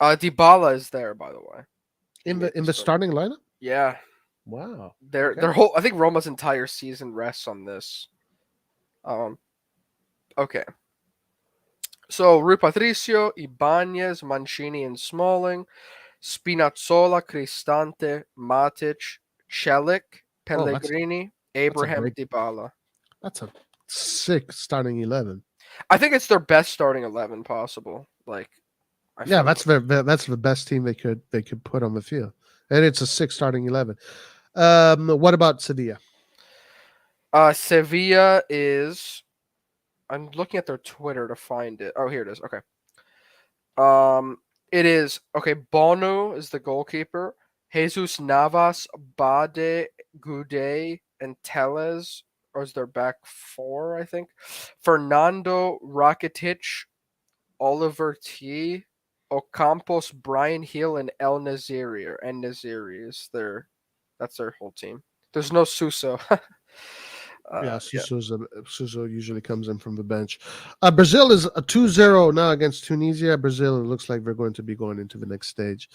Dybala is there, by the way. In the starting lineup? Yeah. Wow. Their whole, I think Roma's entire season rests on this. Okay. So Rui Patricio, Ibanez, Mancini, and Smalling, Spinazzola, Cristante, Matic, Celik, Pellegrini, Abraham, Dybala. That's a sick starting 11. I think it's their best starting 11 possible. Like, that's the best team they could put on the field, and it's a 6 starting 11. What about Sevilla? Sevilla is. I'm looking at their Twitter to find it. Oh, here it is. Okay. It is okay. Bono is the goalkeeper. Jesus Navas, Bade, Goudet, and Tellez is their back 4, I think. Fernando, Rakitic, Oliver T, Ocampos, Brian Hill, and El Naziri. That's their whole team. There's no Suso. Yeah, Yeah. Suso usually comes in from the bench. Brazil is a 2-0 now against Tunisia. Brazil, it looks like they're going to be going into the next stage.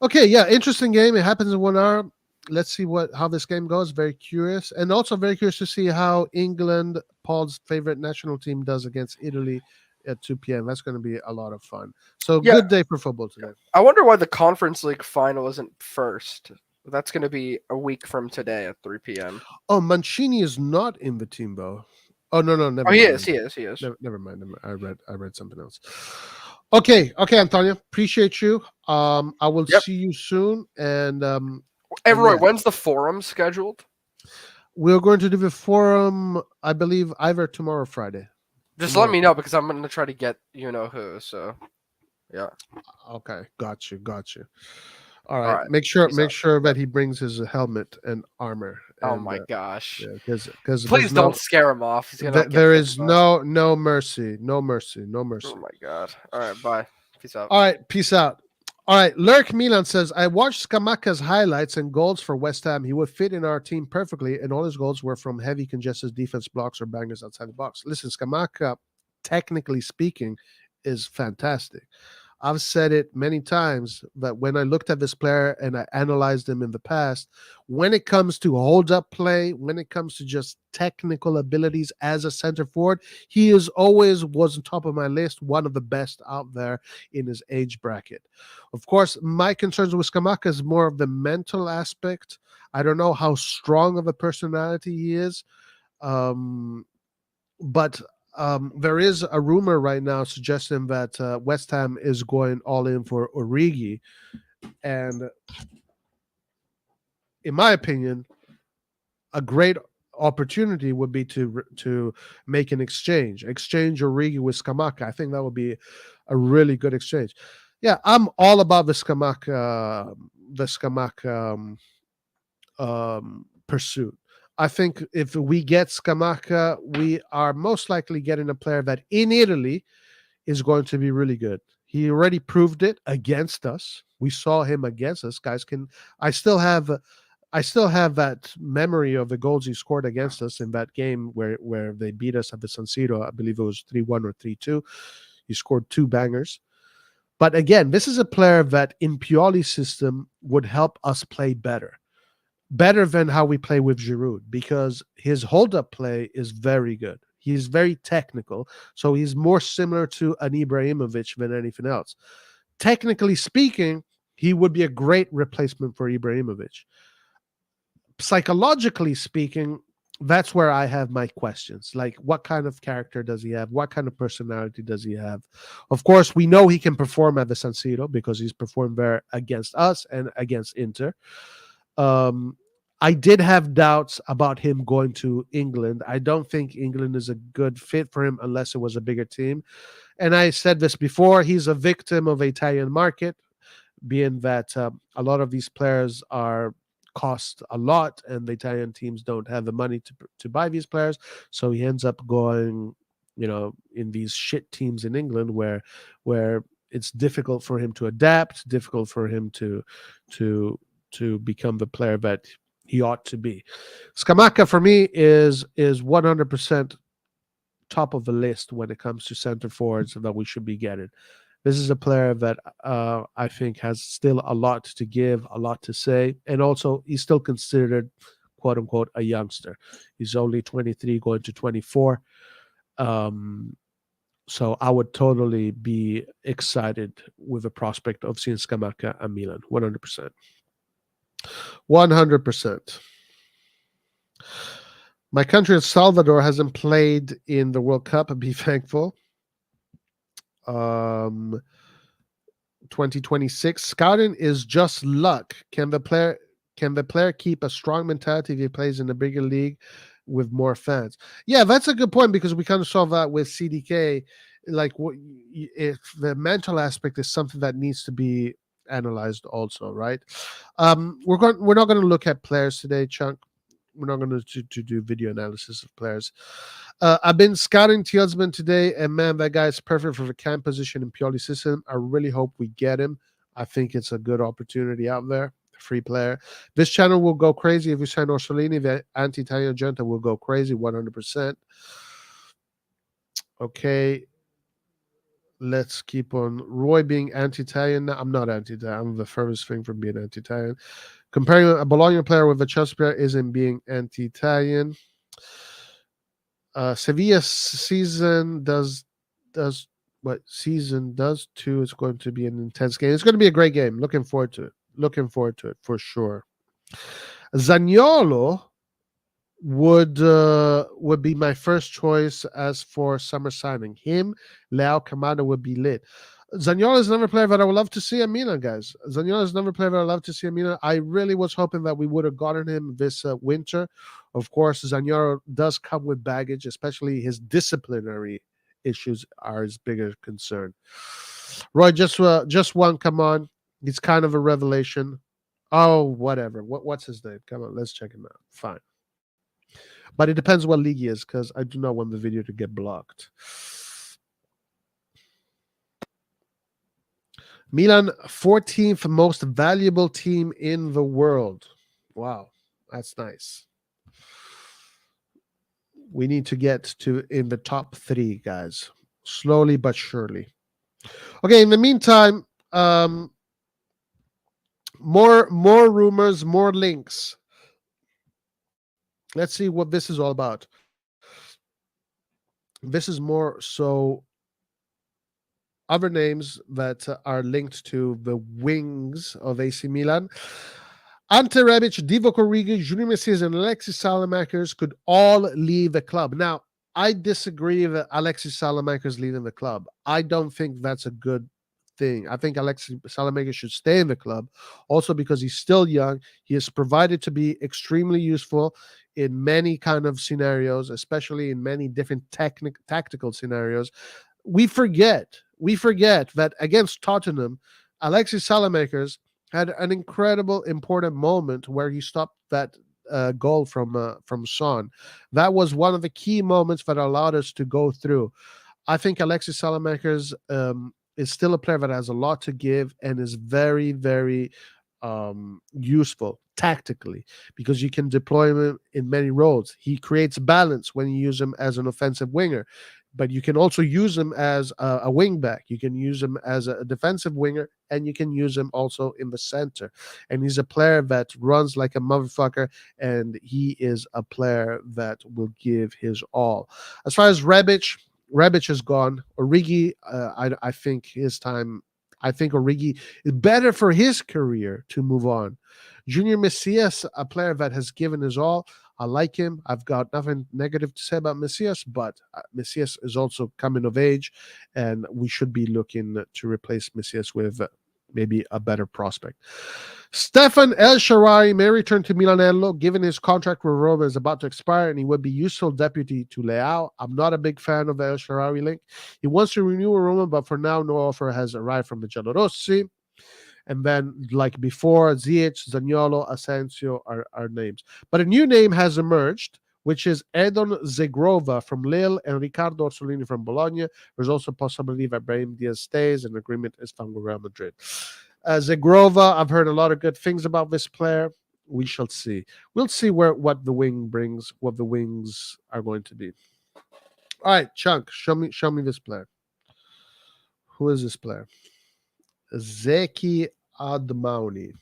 Okay, yeah, interesting game. It happens in 1 hour. Let's see how this game goes. Very curious. And also very curious to see how England, Paul's favorite national team, does against Italy at 2 p.m. That's going to be a lot of fun. So Yeah. good day for football today. I wonder why the Conference League final isn't first. That's going to be a week from today at 3 p.m. Oh, Mancini is not in the team, though. Oh, no, never Oh, he mind. is. He is. He is. Never mind. I read something else. Okay, Antonio. Appreciate you. I will see you soon. And hey, Roy, when's the forum scheduled? We're going to do the forum, I believe, either tomorrow or Friday. Just let me know because I'm going to try to get you know who. So, yeah. Okay, got you. All right. Make sure that he brings his helmet and armor. Oh my gosh! Because please don't scare him off. He's gonna there is no mercy, no mercy. Oh my god! All right, bye. Peace out. All right, peace out. All right, Lurk Milan says, I watched Scamacca's highlights and goals for West Ham. He would fit in our team perfectly, and all his goals were from heavy congested defense blocks or bangers outside the box. Listen, Scamacca, technically speaking, is fantastic. I've said it many times that when I looked at this player and I analyzed him in the past, when it comes to hold-up play, when it comes to just technical abilities as a center forward, he is always was on top of my list, one of the best out there in his age bracket. Of course, my concerns with Scamacca is more of the mental aspect. I don't know how strong of a personality he is, but there is a rumor right now suggesting that West Ham is going all in for Origi, and in my opinion, a great opportunity would be to make an exchange Origi with Scamacca. I think that would be a really good exchange. Yeah, I'm all about the Scamacca pursuit. I think if we get Scamacca, we are most likely getting a player that in Italy is going to be really good. He already proved it against us. We saw him against us. Guys, I still have that memory of the goals he scored against us in that game where they beat us at the San Siro. I believe it was 3-1 or 3-2. He scored 2 bangers. But again, this is a player that in Pioli's system would help us play better than how we play with Giroud, because his hold-up play is very good. He's very technical, so he's more similar to an Ibrahimovic than anything else. Technically speaking, he would be a great replacement for Ibrahimovic. Psychologically speaking, that's where I have my questions. Like, what kind of character does he have? What kind of personality does he have? Of course, we know he can perform at the San Siro because he's performed there against us and against Inter. I did have doubts about him going to England. I don't think England is a good fit for him unless it was a bigger team. And I said this before, he's a victim of the Italian market, being that a lot of these players cost a lot and the Italian teams don't have the money to buy these players. So he ends up going, in these shit teams in England where it's difficult for him to adapt, difficult for him to become the player that he ought to be. Scamacca for me is 100% top of the list when it comes to center forwards that we should be getting. This is a player that I think has still a lot to give, a lot to say, and also he's still considered, quote unquote, a youngster. He's only 23 going to 24. So I would totally be excited with the prospect of seeing Scamacca at Milan, 100%. 100%. My country, El Salvador, hasn't played in the World Cup. Be thankful. 2026 scouting is just luck. Can the player keep a strong mentality if he plays in a bigger league with more fans? Yeah, that's a good point, because we kind of saw that with CDK. Like, if the mental aspect is something that needs to be analyzed also, right? We're not going to look at players today, Chunk. We're not going to do video analysis of players. I've been scouting Tielsman today, and man, that guy is perfect for the cam position in Pioli system. I really hope we get him. I think it's a good opportunity out there free player. This channel will go crazy if you sign Orsolini. The anti-Italian agenda will go crazy 100%. Okay. Let's keep on. Roy being anti-Italian. I'm not anti-Italian. I'm the furthest thing from being anti-Italian. Comparing a Bologna player with a Chelsea player isn't being anti-Italian. Sevilla's season does what season does too. It's going to be an intense game. It's going to be a great game. Looking forward to it. Looking forward to it for sure. Zaniolo would be my first choice as for summer signing. Him, Leao, Kamada would be lit. Zaniolo is another player that I would love to see at Milan, guys. Zaniolo is another player that I love to see at Milan. I really was hoping that we would have gotten him this winter. Of course, Zaniolo does come with baggage, especially his disciplinary issues are his bigger concern. Roy, just one, come on. He's kind of a revelation. Oh, whatever. What's his name? Come on, let's check him out. Fine. But it depends what league he is, because I do not want the video to get blocked. Milan, 14th most valuable team in the world. Wow, that's nice. We need to get to in the top 3, guys. Slowly but surely. Okay, in the meantime, more rumors, more links. Let's see what this is all about. This is more so other names that are linked to the wings of AC Milan. Ante Rebic, Divock Origi, Junior Messias, and Alexis Salamakers could all leave the club. Now, I disagree that Alexis Salamakers leaving the club. I don't think that's a good thing. I think Alexis Salamakers should stay in the club, also because he's still young. He is provided to be extremely useful in many kind of scenarios, especially in many different tactical scenarios. We forget that against Tottenham, Alexis Salamakers had an incredible, important moment where he stopped that goal from Son. That was one of the key moments that allowed us to go through. I think Alexis Salamakers is still a player that has a lot to give and is very, very useful tactically, because you can deploy him in many roles. He creates balance when you use him as an offensive winger, but you can also use him as a wing back. You can use him as a defensive winger, and you can use him also in the center. And he's a player that runs like a motherfucker, and he is a player that will give his all. As far as Rebic is gone. Origi, I think his time. I think Origi is better for his career to move on. Junior Messias, a player that has given his all. I like him. I've got nothing negative to say about Messias, but Messias is also coming of age, and we should be looking to replace Messias with maybe a better prospect. Stefan El Shaarawy may return to Milanello, given his contract with Roma is about to expire, and he would be useful deputy to Leao. I'm not a big fan of the El Shaarawy link. He wants to renew with Roma, but for now, no offer has arrived from the Giallorossi. And then, like before, Ziyech, Zaniolo, Asensio are names. But a new name has emerged, which is Edon Zegrova from Lille and Riccardo Orsolini from Bologna. There's also a possibility that Brahim Diaz stays, and agreement is found with Real Madrid. Zegrova, I've heard a lot of good things about this player. We shall see. We'll see what the wing brings, what the wings are going to be. All right, Chunk, show me this player. Who is this player? Zeki Admauni.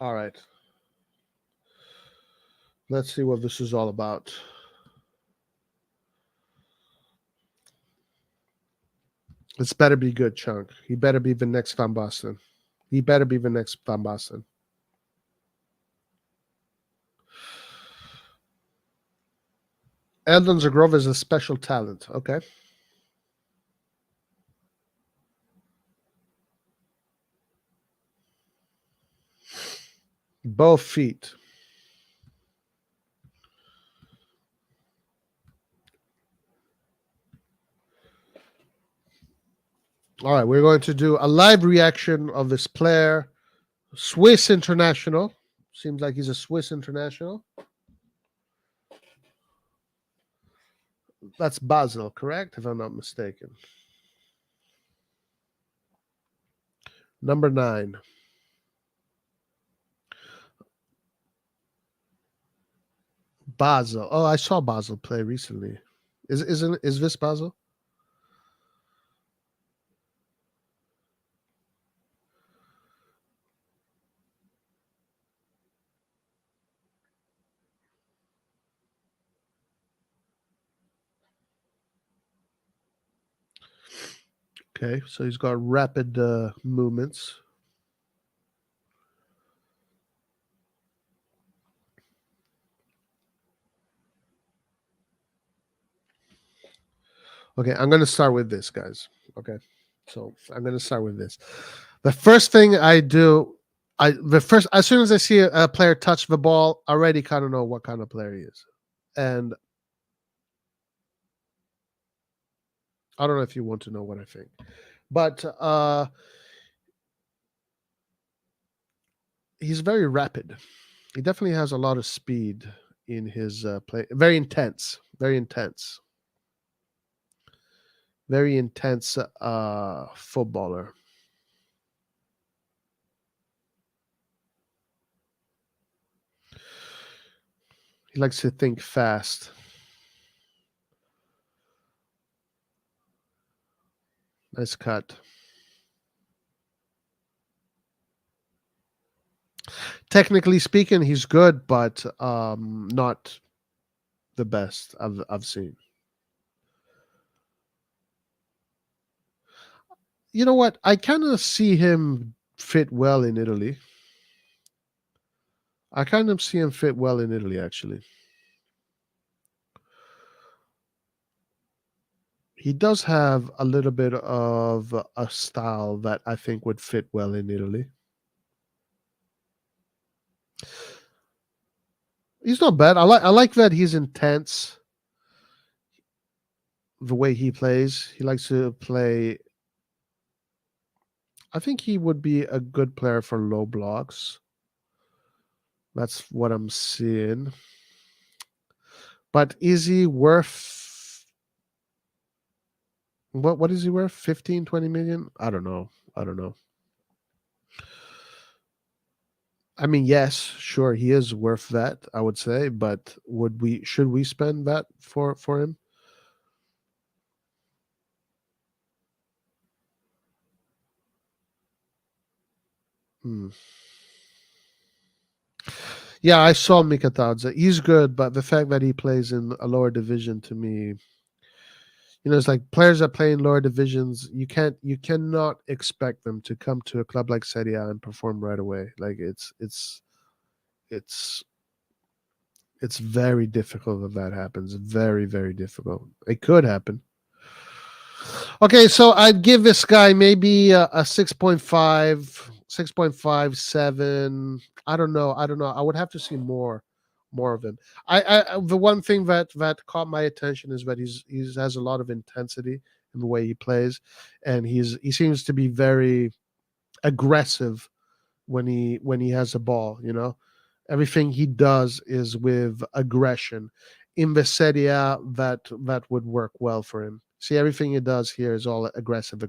All right. Let's see what this is all about. This better be good, Chunk. He better be the next Van Basten. He better be the next Van Basten. Eldon Zagrova is a special talent. Okay. Both feet. All right, we're going to do a live reaction of this player, Swiss international. Seems like he's a Swiss international. That's Basel, correct? If I'm not mistaken. Number 9. Basel. Oh, I saw Basel play recently. Is this Basel? Okay, so he's got rapid movements. Okay, I'm going to start with this, guys. Okay, so I'm going to start with this. The first thing I do, as soon as I see a player touch the ball, I already kind of know what kind of player he is. And I don't know if you want to know what I think, but he's very rapid. He definitely has a lot of speed in his play. Very intense. Very intense. Very intense footballer. He likes to think fast. Nice cut. Technically speaking, he's good, but not the best I've seen. You know what? I kind of see him fit well in Italy. I kind of see him fit well in Italy, actually. He does have a little bit of a style that I think would fit well in Italy. He's not bad. I like that he's intense. The way he plays, he likes to play. I think he would be a good player for low blocks. That's what I'm seeing. But is he worth what is he worth? 15, 20 million? I don't know. I mean, yes, sure, he is worth that, I would say, but should we spend that for him? Yeah, I saw Mikatadze. He's good, but the fact that he plays in a lower division, to me, it's like players that play in lower divisions, you cannot expect them to come to a club like Serie A and perform right away. Like it's very difficult if that happens. Very, very difficult. It could happen. Okay, so I'd give this guy maybe a 6.5, 6.57. I don't know. I would have to see more of him. The one thing that caught my attention is that he has a lot of intensity in the way he plays, and he seems to be very aggressive when he has the ball. Everything he does is with aggression. In the Serie A, that would work well for him. See, everything he does here is all aggressive.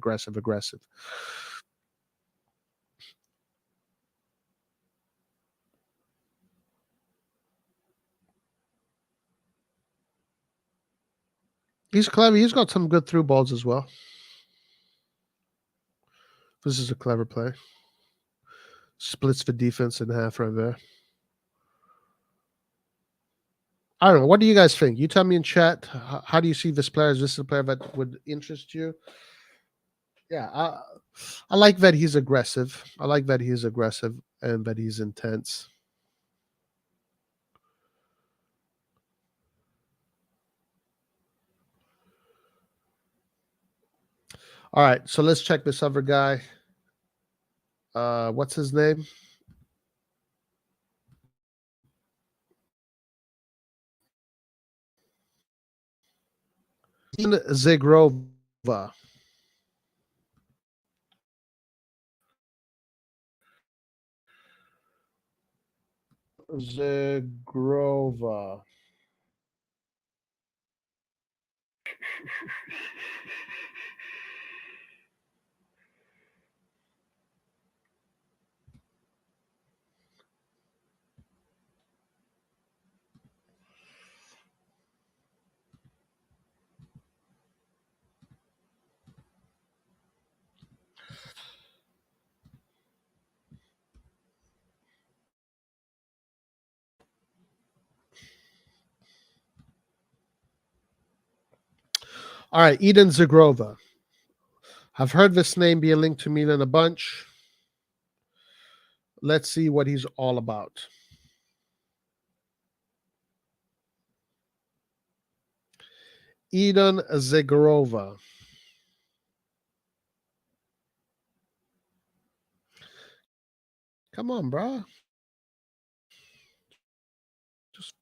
He's clever. He's got some good through balls as well. This is a clever play. Splits the defense in half right there. I don't know. What do you guys think? You tell me in chat. How do you see this player? Is this a player that would interest you? Yeah, I like that he's aggressive. I like that he's aggressive and that he's intense. All right, so let's check this other guy. What's his name? Zegrova. Zegrova. All right, Eden Zagrova. I've heard this name being linked to Milan a bunch. Let's see what he's all about. Eden Zagrova. Come on, bro. Just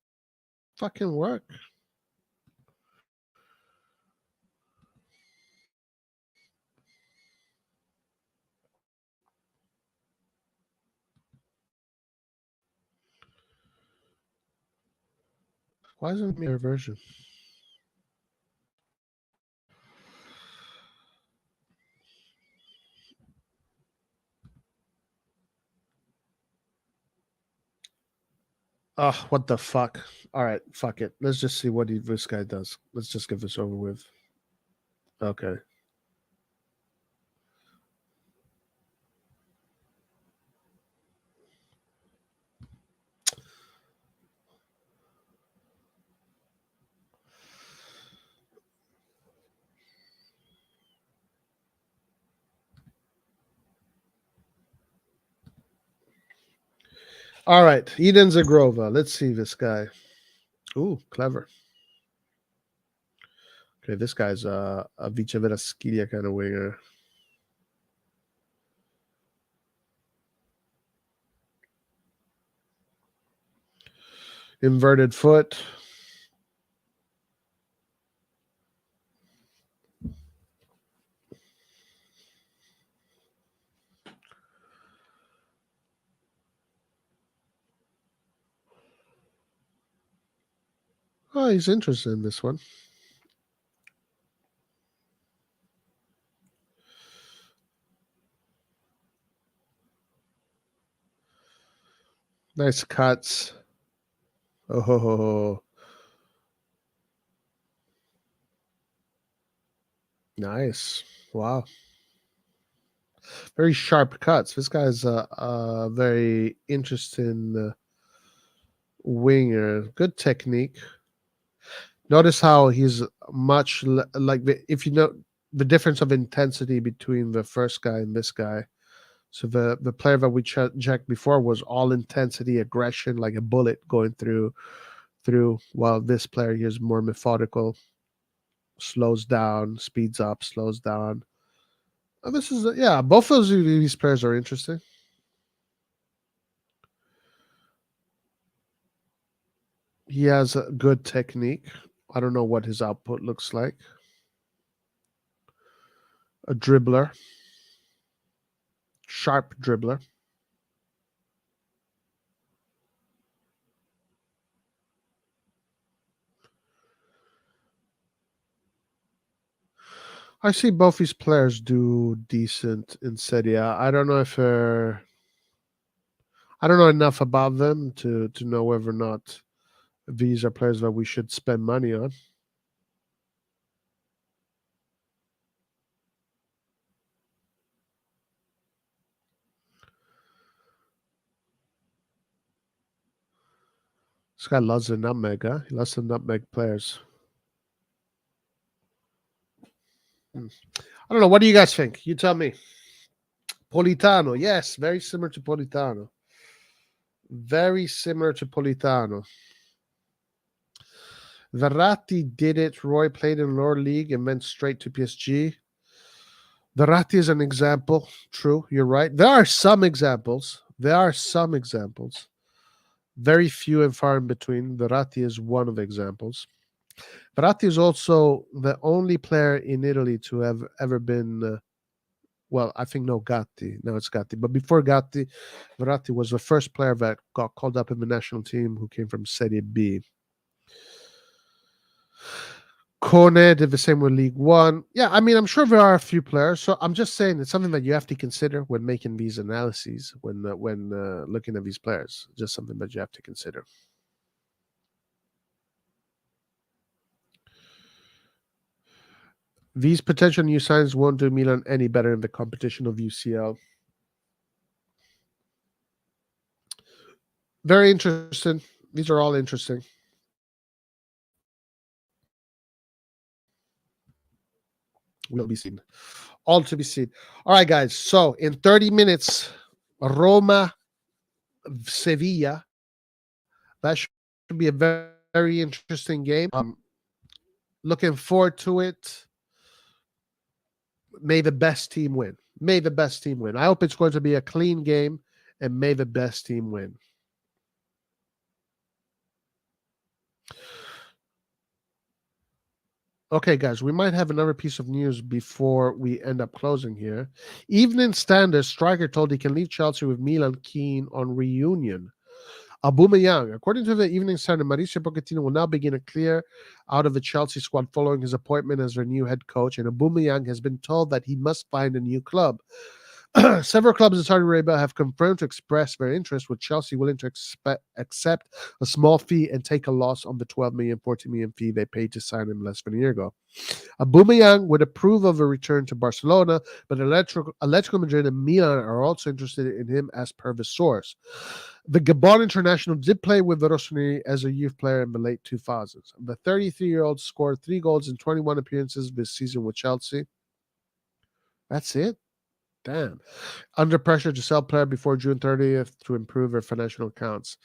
fucking work. Why isn't it mirror version? Oh, what the fuck? All right, fuck it. Let's just see what this guy does. Let's just get this over with. Okay. All right, Eden Zagrova. Let's see this guy. Ooh, clever. Okay, this guy's a Viceveraschilia kind of winger. Inverted foot. Oh, he's interested in this one. Nice cuts. Oh, nice. Wow. Very sharp cuts. This guy's a very interesting winger. Good technique. Notice how he's much like if you know the difference of intensity between the first guy and this guy. So the player that we checked before was all intensity, aggression, like a bullet going through. While this player here is more methodical, slows down, speeds up, slows down. This is yeah. Both of these players are interesting. He has a good technique. I don't know what his output looks like. A dribbler, sharp dribbler. I see both these players do decent in Serie A. I don't know if I don't know enough about them to know whether or not these are players that we should spend money on. This guy loves the nutmeg, huh? He loves the nutmeg players. I don't know. What do you guys think? You tell me. Politano, yes, very similar to Politano. Very similar to Politano. Verratti did it. Roy played in lower league and went straight to PSG. Verratti is an example. True, you're right. There are some examples. Very few and far in between. Verratti is one of the examples. Verratti is also the only player in Italy to have ever been. Well, I think no Gatti. No, it's Gatti. But before Gatti, Verratti was the first player that got called up in the national team who came from Serie B. Kone did the same with League One. Yeah, I mean, I'm sure there are a few players. So I'm just saying it's something that you have to consider when making these analyses, when looking at these players. Just something that you have to consider. These potential new signings won't do Milan any better in the competition of UCL. Very interesting. These are all interesting. Will be seen. All to be seen. All right, guys. So in 30 minutes, Roma, Sevilla. That should be a very, very interesting game. Looking forward to it. May the best team win. May the best team win. I hope it's going to be a clean game, and may the best team win. Okay, guys, we might have another piece of news before we end up closing here. Evening Standard striker told he can leave Chelsea with Milan keen on reunion. Aubameyang, according to the Evening Standard, Mauricio Pochettino will now begin a clear out of the Chelsea squad following his appointment as their new head coach, and Aubameyang has been told that he must find a new club. Several clubs in Saudi Arabia have confirmed to express their interest, with Chelsea willing to accept a small fee and take a loss on the 12 million, 14 million fee they paid to sign him less than a year ago. Aubameyang would approve of a return to Barcelona, but Atletico Madrid and Milan are also interested in him, as per the source. The Gabon international did play with the RossonARI as a youth player in the late 2000s. The 33-year-old scored 3 goals in 21 appearances this season with Chelsea. That's it? Damn. Under pressure to sell player before June 30th to improve their financial accounts.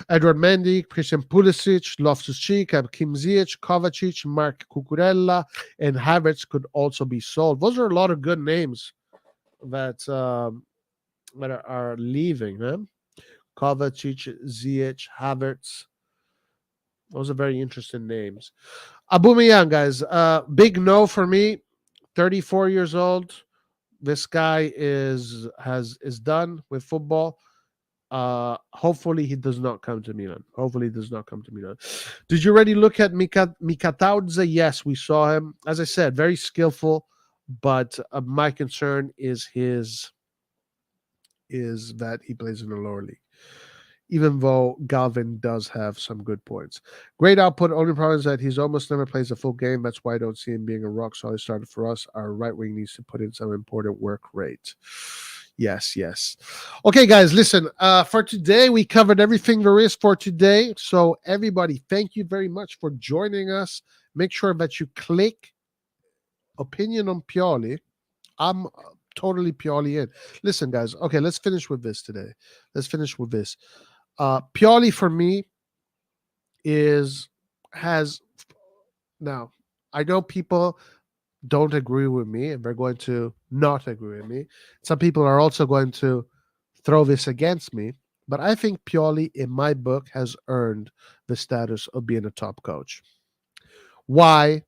Edward Mendy, Christian Pulisic, Loftus-Cheek, Kim Ziyech, Kovacic, Mark Cucurella, and Havertz could also be sold. Those are a lot of good names that are leaving, man. Kovacic, Ziyech, Havertz. Those are very interesting names. Aubameyang, guys. Big no for me. 34 years old. This guy is done with football. Hopefully he does not come to Milan. Did you already look at Mikataudze? Yes, we saw him. As I said, very skillful, but my concern is that he plays in the lower league, even though Galvin does have some good points. Great output. Only problem is that he's almost never plays a full game. That's why I don't see him being a rock solid starter for us. Our right wing needs to put in some important work rate. Yes. Okay, guys, listen. For today, we covered everything there is for today. So everybody, thank you very much for joining us. Make sure that you click opinion on Pioli. I'm totally Pioli in. Listen, guys. Okay, let's finish with this today. Pioli for me has now. I know people don't agree with me, and they're going to not agree with me. Some people are also going to throw this against me, but I think Pioli, in my book, has earned the status of being a top coach. Why?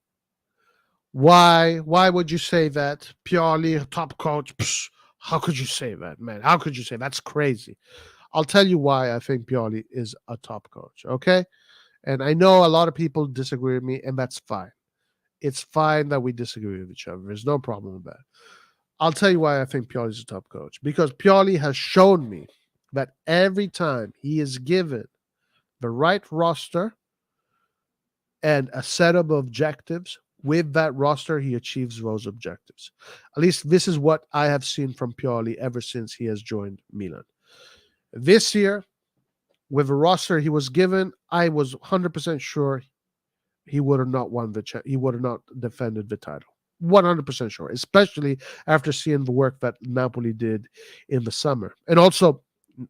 Why would you say that? Pioli, top coach? Psh, how could you say that, man? How could you say that's crazy? I'll tell you why I think Pioli is a top coach, okay? And I know a lot of people disagree with me, and that's fine. It's fine that we disagree with each other. There's no problem with that. I'll tell you why I think Pioli is a top coach. Because Pioli has shown me that every time he is given the right roster and a set of objectives, with that roster, he achieves those objectives. At least this is what I have seen from Pioli ever since he has joined Milan. This year, with the roster he was given, I was 100% sure he would have not he would have not defended the title. 100% sure, especially after seeing the work that Napoli did in the summer. And also,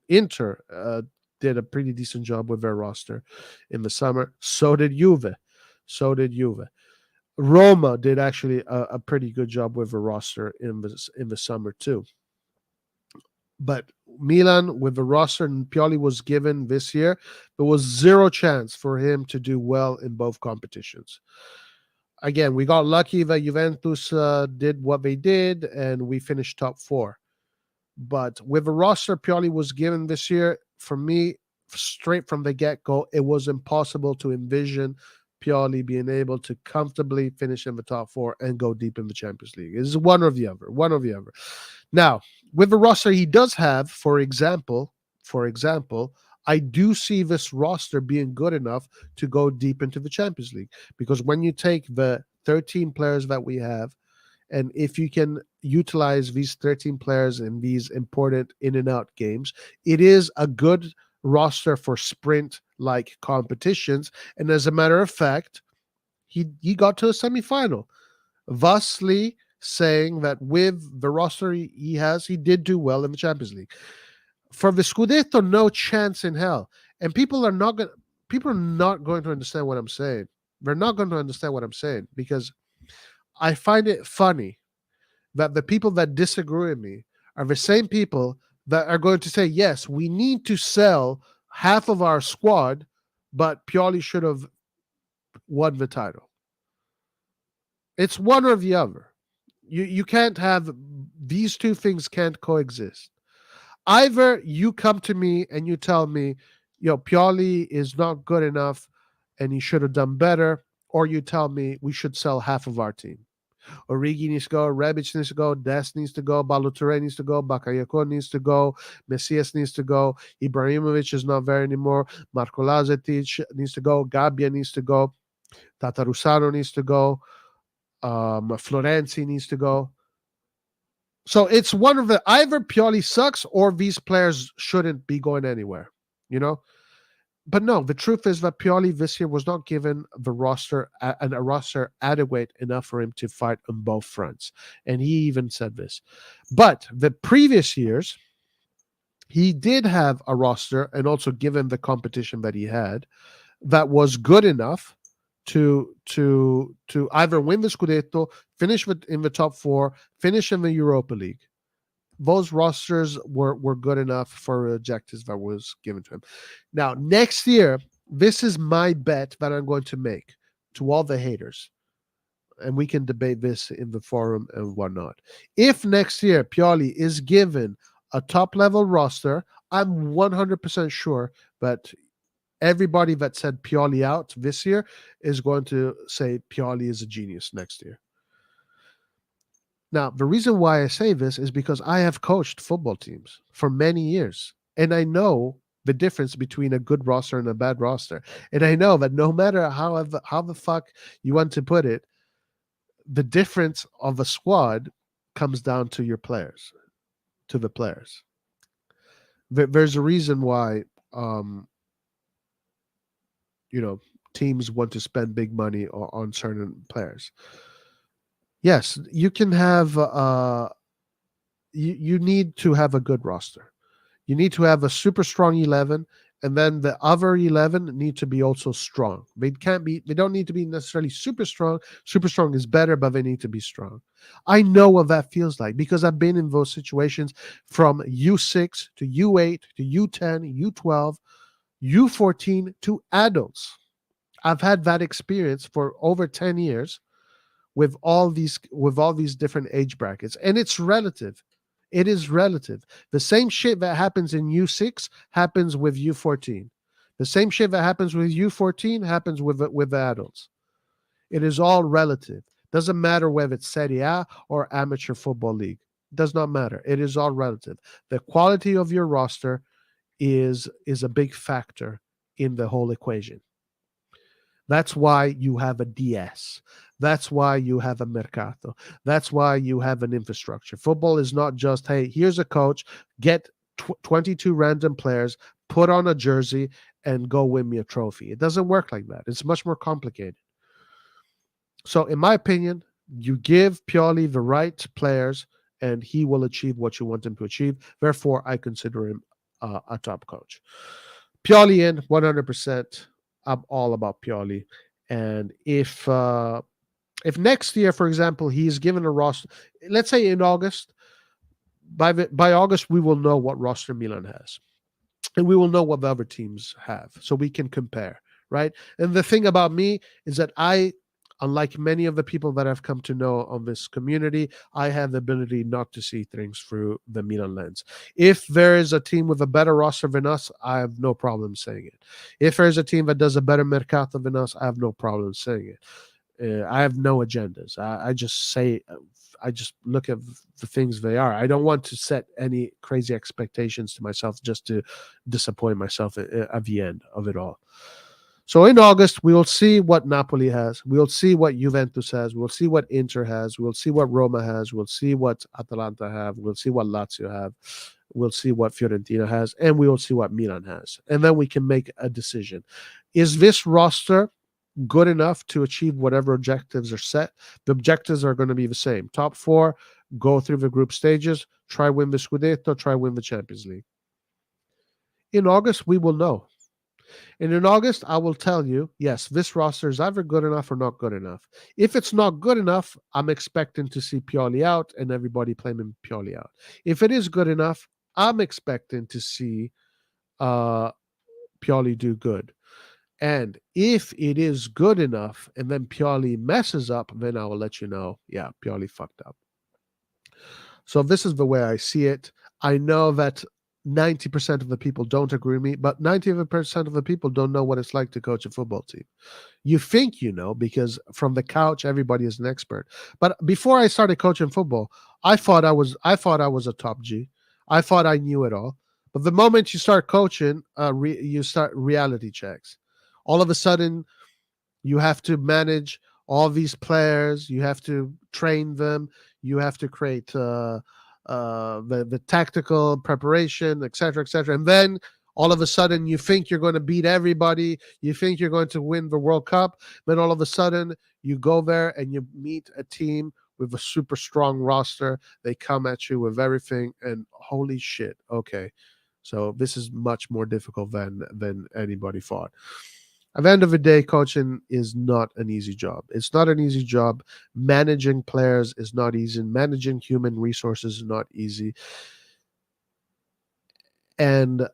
Inter did a pretty decent job with their roster in the summer. So did Juve. Roma did actually a pretty good job with a roster in the summer too. But Milan, with the roster Pioli was given this year, there was zero chance for him to do well in both competitions. Again, we got lucky that Juventus did what they did, and we finished top four. But with the roster Pioli was given this year, for me, straight from the get go, it was impossible to envision Pioli being able to comfortably finish in the top four and go deep in the Champions League. It's one or the other, one or the other. Now, with the roster he does have, for example, I do see this roster being good enough to go deep into the Champions League, because when you take the 13 players that we have, and if you can utilize these 13 players in these important in and out games, it is a good roster for sprint like competitions. And as a matter of fact, he got to a semifinal, thusly saying that with the roster he has, he did do well in the Champions League. For the Scudetto, no chance in hell. And people are not going to understand what I'm saying. They're not going to understand what I'm saying, because I find it funny that the people that disagree with me are the same people that are going to say, yes, we need to sell half of our squad, but Pioli should have won the title. It's one or the other. You can't have, these two things can't coexist. Either you come to me and you tell me, Pioli is not good enough and he should have done better, or you tell me we should sell half of our team. Origi needs to go, Rebic needs to go, Des needs to go, Balotelli needs to go, Bakayoko needs to go, Messias needs to go, Ibrahimovic is not there anymore, Marco Lazetic needs to go, Gabbia needs to go, Tatarusano needs to go, Florenzi needs to go. So it's one of the, either Pioli sucks or these players shouldn't be going anywhere, you know? But no, the truth is that Pioli this year was not given the roster and a roster adequate enough for him to fight on both fronts. And he even said this. But the previous years, he did have a roster, and also given the competition that he had, that was good enough to either win the Scudetto, finish in the top four, finish in the Europa League. Those rosters were good enough for objectives that was given to him. Now, next year, this is my bet that I'm going to make to all the haters, and we can debate this in the forum and whatnot. If next year Pioli is given a top-level roster, I'm 100% sure that everybody that said Pioli out this year is going to say Pioli is a genius next year. Now, the reason why I say this is because I have coached football teams for many years, and I know the difference between a good roster and a bad roster. And I know that no matter how the fuck you want to put it, the difference of a squad comes down to your players, to the players. There's a reason why, teams want to spend big money on certain players. Yes, you can have you need to have a good roster. You need to have a super strong 11, and then the other 11 need to be also strong. They don't need to be necessarily super strong. Super strong is better, but they need to be strong. I know what that feels like because I've been in those situations from U6 to U8 to U10, U12, U14 to adults. I've had that experience for over 10 years with all these different age brackets, and it's relative. It is relative. The same shit that happens in U6 happens with U14. The same shit that happens with U14 happens with the adults. It is all relative. Doesn't matter whether it's Serie A or amateur football league. Does not matter. It is all relative. The quality of your roster is a big factor in the whole equation. That's why you have a DS. That's why you have a mercato. That's why you have an infrastructure. Football is not just, hey, here's a coach, get 22 random players, put on a jersey, and go win me a trophy. It doesn't work like that. It's much more complicated. So, in my opinion, you give Pioli the right players, and he will achieve what you want him to achieve. Therefore, I consider him a top coach. Pioli in 100%. I'm all about Pioli. And if If next year, for example, he's given a roster, let's say in August, by August, we will know what roster Milan has. And we will know what the other teams have. So we can compare, right? And the thing about me is that unlike many of the people that I've come to know on this community, I have the ability not to see things through the Milan lens. If there is a team with a better roster than us, I have no problem saying it. If there is a team that does a better mercato than us, I have no problem saying it. I have no agendas. I just say, I just look at the things they are. I don't want to set any crazy expectations to myself just to disappoint myself at the end of it all. So in August, we will see what Napoli has. We'll see what Juventus has. We'll see what Inter has. We'll see what Roma has. We'll see what Atalanta have. We'll see what Lazio have. We'll see what Fiorentina has. And we will see what Milan has. And then we can make a decision. Is this roster good enough to achieve whatever objectives are set? The objectives are going to be the same. Top four, go through the group stages, try win the Scudetto, try win the Champions League. In August, we will know. And in August, I will tell you, yes, this roster is either good enough or not good enough. If it's not good enough, I'm expecting to see Pioli out and everybody blaming Pioli out. If it is good enough, I'm expecting to see Pioli do good. And if it is good enough and then Pioli messes up, then I will let you know, yeah, Pioli fucked up. So this is the way I see it. I know that 90% of the people don't agree with me, but 90% of the people don't know what it's like to coach a football team. You think you know because from the couch, everybody is an expert. But before I started coaching football, I thought I was a top G. I thought I knew it all. But the moment you start coaching, you start reality checks. All of a sudden, you have to manage all these players. You have to train them. You have to create the tactical preparation, etc., etc. And then all of a sudden, you think you're going to beat everybody. You think you're going to win the World Cup. Then all of a sudden, you go there and you meet a team with a super strong roster. They come at you with everything, and holy shit, okay. So this is much more difficult than anybody thought. At the end of the day, coaching is not an easy job. It's not an easy job. Managing players is not easy. Managing human resources is not easy. And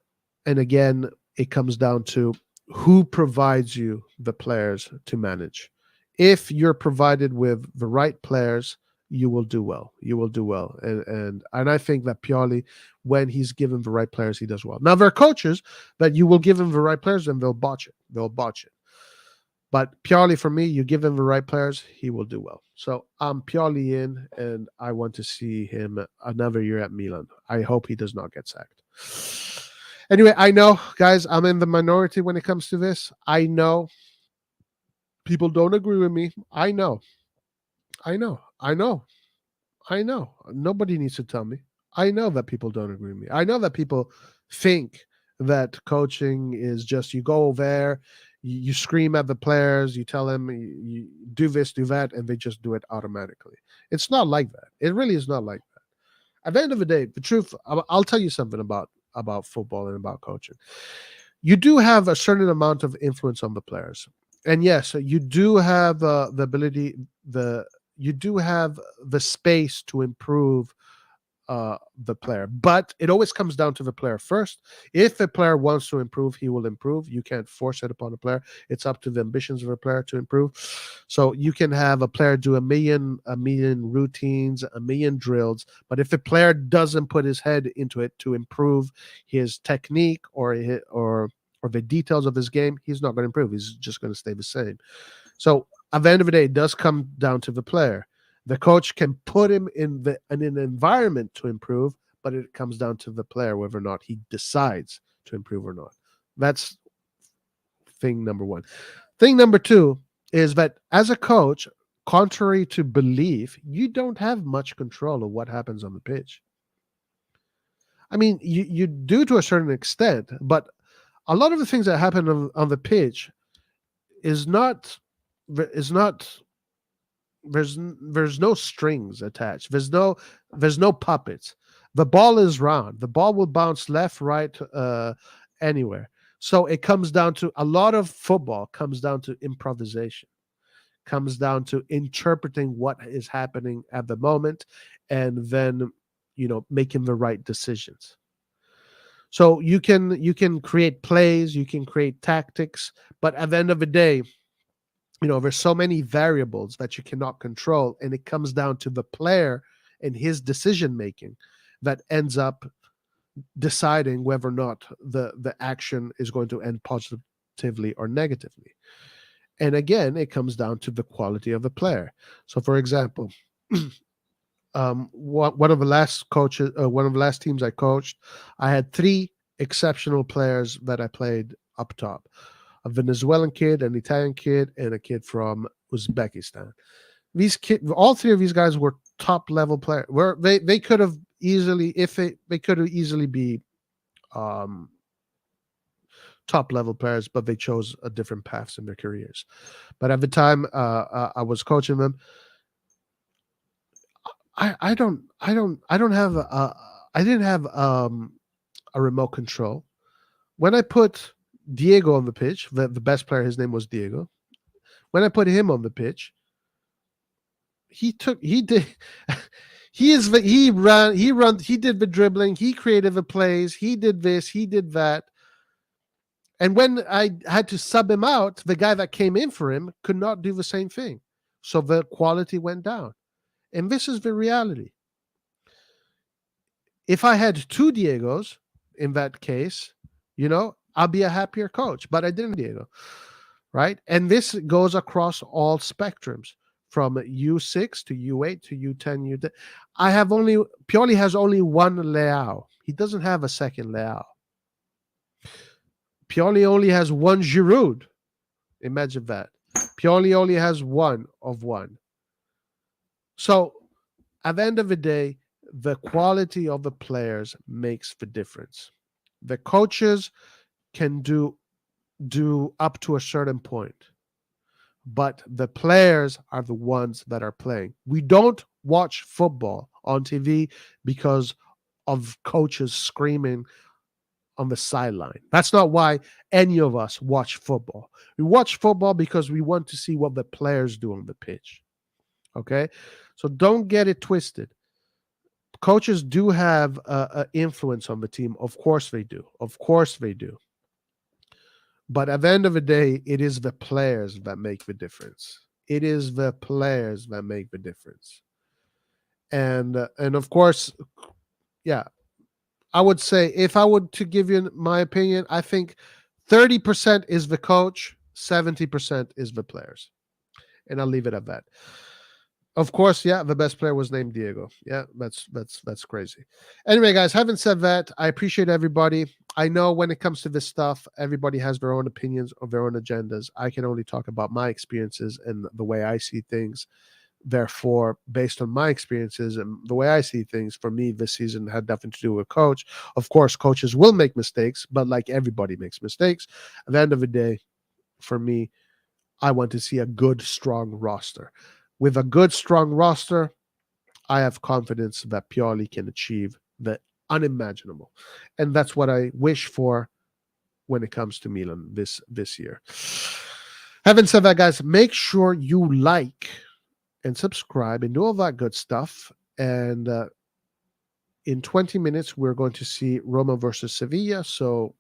again, it comes down to who provides you the players to manage. If you're provided with the right players, you will do well. You will do well. And I think that Pioli, when he's given the right players, he does well. Now, there are coaches that you will give him the right players and they'll botch it. They'll botch it. But Pioli, for me, you give him the right players, he will do well. So I'm Pioli in, and I want to see him another year at Milan. I hope he does not get sacked. Anyway, I know, guys, I'm in the minority when it comes to this. I know people don't agree with me. I know. Nobody needs to tell me. I know that people don't agree with me. I know that people think that coaching is just you go there, you scream at the players, you tell them you do this, do that, and they just do it automatically. It's not like that. It really is not like that. At the end of the day, the truth, I'll tell you something about football and about coaching. You do have a certain amount of influence on the players. And yes, you do have the ability, you do have the space to improve the player, but it always comes down to the player first. If a player wants to improve, he will improve. You can't force it upon a player. It's up to the ambitions of a player to improve. So you can have a player do a million routines, a million drills, but if the player doesn't put his head into it to improve his technique or the details of his game, he's not going to improve. He's just going to stay the same. So at the end of the day, it does come down to the player. The coach can put him in an environment to improve, but it comes down to the player whether or not he decides to improve or not. That's thing number one. Thing number two is that as a coach, contrary to belief, you don't have much control of what happens on the pitch. I mean, you do to a certain extent, but a lot of the things that happen on the pitch is not there's no strings attached. There's no puppets. The ball is round. The ball will bounce left, right, anywhere. So it comes down to a lot of football comes down to improvisation. comes down to interpreting what is happening at the moment and then, making the right decisions. So you can create plays, you can create tactics, but at the end of the day, there's so many variables that you cannot control, and it comes down to the player and his decision making that ends up deciding whether or not the action is going to end positively or negatively. And again, it comes down to the quality of the player. So, for example, one of the last teams I coached, I had 3 exceptional players that I played up top: a Venezuelan kid, an Italian kid, and a kid from Uzbekistan. All 3 of these guys were top level players. They could have easily, they could have easily be top level players, but they chose a different paths in their careers. But at the time I was coaching them, I didn't have a remote control. When I put Diego on the pitch, the best player, his name was Diego. When I put him on the pitch, he did the dribbling, he created the plays, he did this, he did that. And when I had to sub him out, the guy that came in for him could not do the same thing. So the quality went down. And this is the reality. If I had 2 Diegos in that case, I'll be a happier coach, but I didn't, Diego. Right? And this goes across all spectrums, from U6 to U8 to U10, U10. Pioli has only one Leao. He doesn't have a second Leao. Pioli only has one Giroud. Imagine that. Pioli only has one of one. So at the end of the day, the quality of the players makes the difference. The coaches can do up to a certain point, but the players are the ones that are playing. We don't watch football on TV because of coaches screaming on the sideline. That's not why any of us watch football. We watch football because we want to see what the players do on the pitch. Okay? So don't get it twisted. Coaches do have an influence on the team. Of course they do. Of course they do. But at the end of the day, it is the players that make the difference. It is the players that make the difference. And of course, yeah, I would say, if I would to give you my opinion, I think 30% is the coach, 70% is the players. And I'll leave it at that. Of course, yeah, the best player was named Diego. Yeah, that's crazy. Anyway, guys, having said that, I appreciate everybody. I know when it comes to this stuff, everybody has their own opinions or their own agendas. I can only talk about my experiences and the way I see things. Therefore, based on my experiences and the way I see things, for me, this season had nothing to do with coach. Of course, coaches will make mistakes, but like everybody makes mistakes. At the end of the day, for me, I want to see a good, strong roster. With a good, strong roster, I have confidence that Pioli can achieve the unimaginable. And that's what I wish for when it comes to Milan this year. Having said that, guys, make sure you like and subscribe and do all that good stuff. And in 20 minutes, we're going to see Roma versus Sevilla. So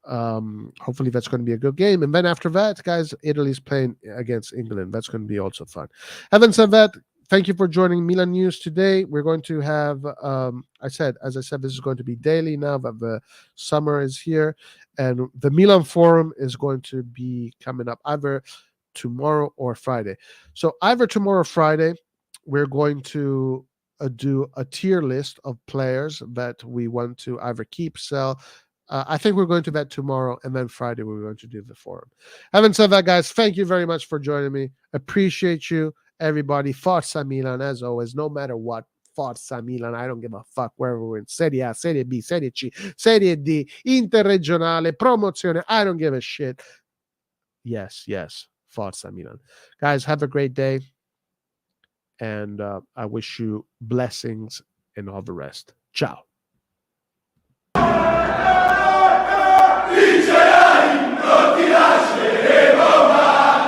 hopefully that's going to be a good game. And then after that, guys, Italy's playing against England. That's going to be also fun. Having said that, thank you for joining Milan News today. We're going to have, as I said, this is going to be daily now that the summer is here. And the Milan Forum is going to be coming up either tomorrow or Friday. So either tomorrow or Friday, we're going to do a tier list of players that we want to either keep, sell. I think we're going to that tomorrow, and then Friday we're going to do the forum. Having said that, guys, thank you very much for joining me. Appreciate you, everybody. Forza Milan, as always, no matter what. Forza Milan, I don't give a fuck wherever we're in. Serie A, Serie B, Serie C, Serie D, Interregionale, Promozione, I don't give a shit. Yes, Forza Milan. Guys, have a great day, and I wish you blessings and all the rest. Ciao. Vincerai, non ti lasceremo mai.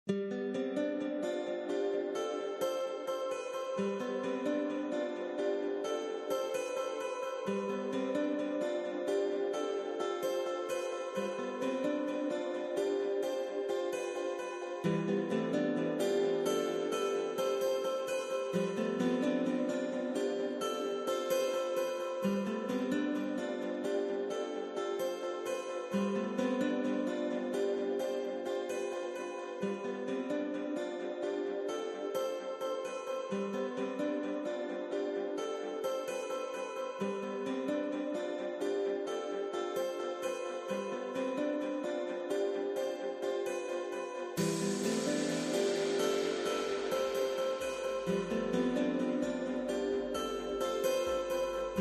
you.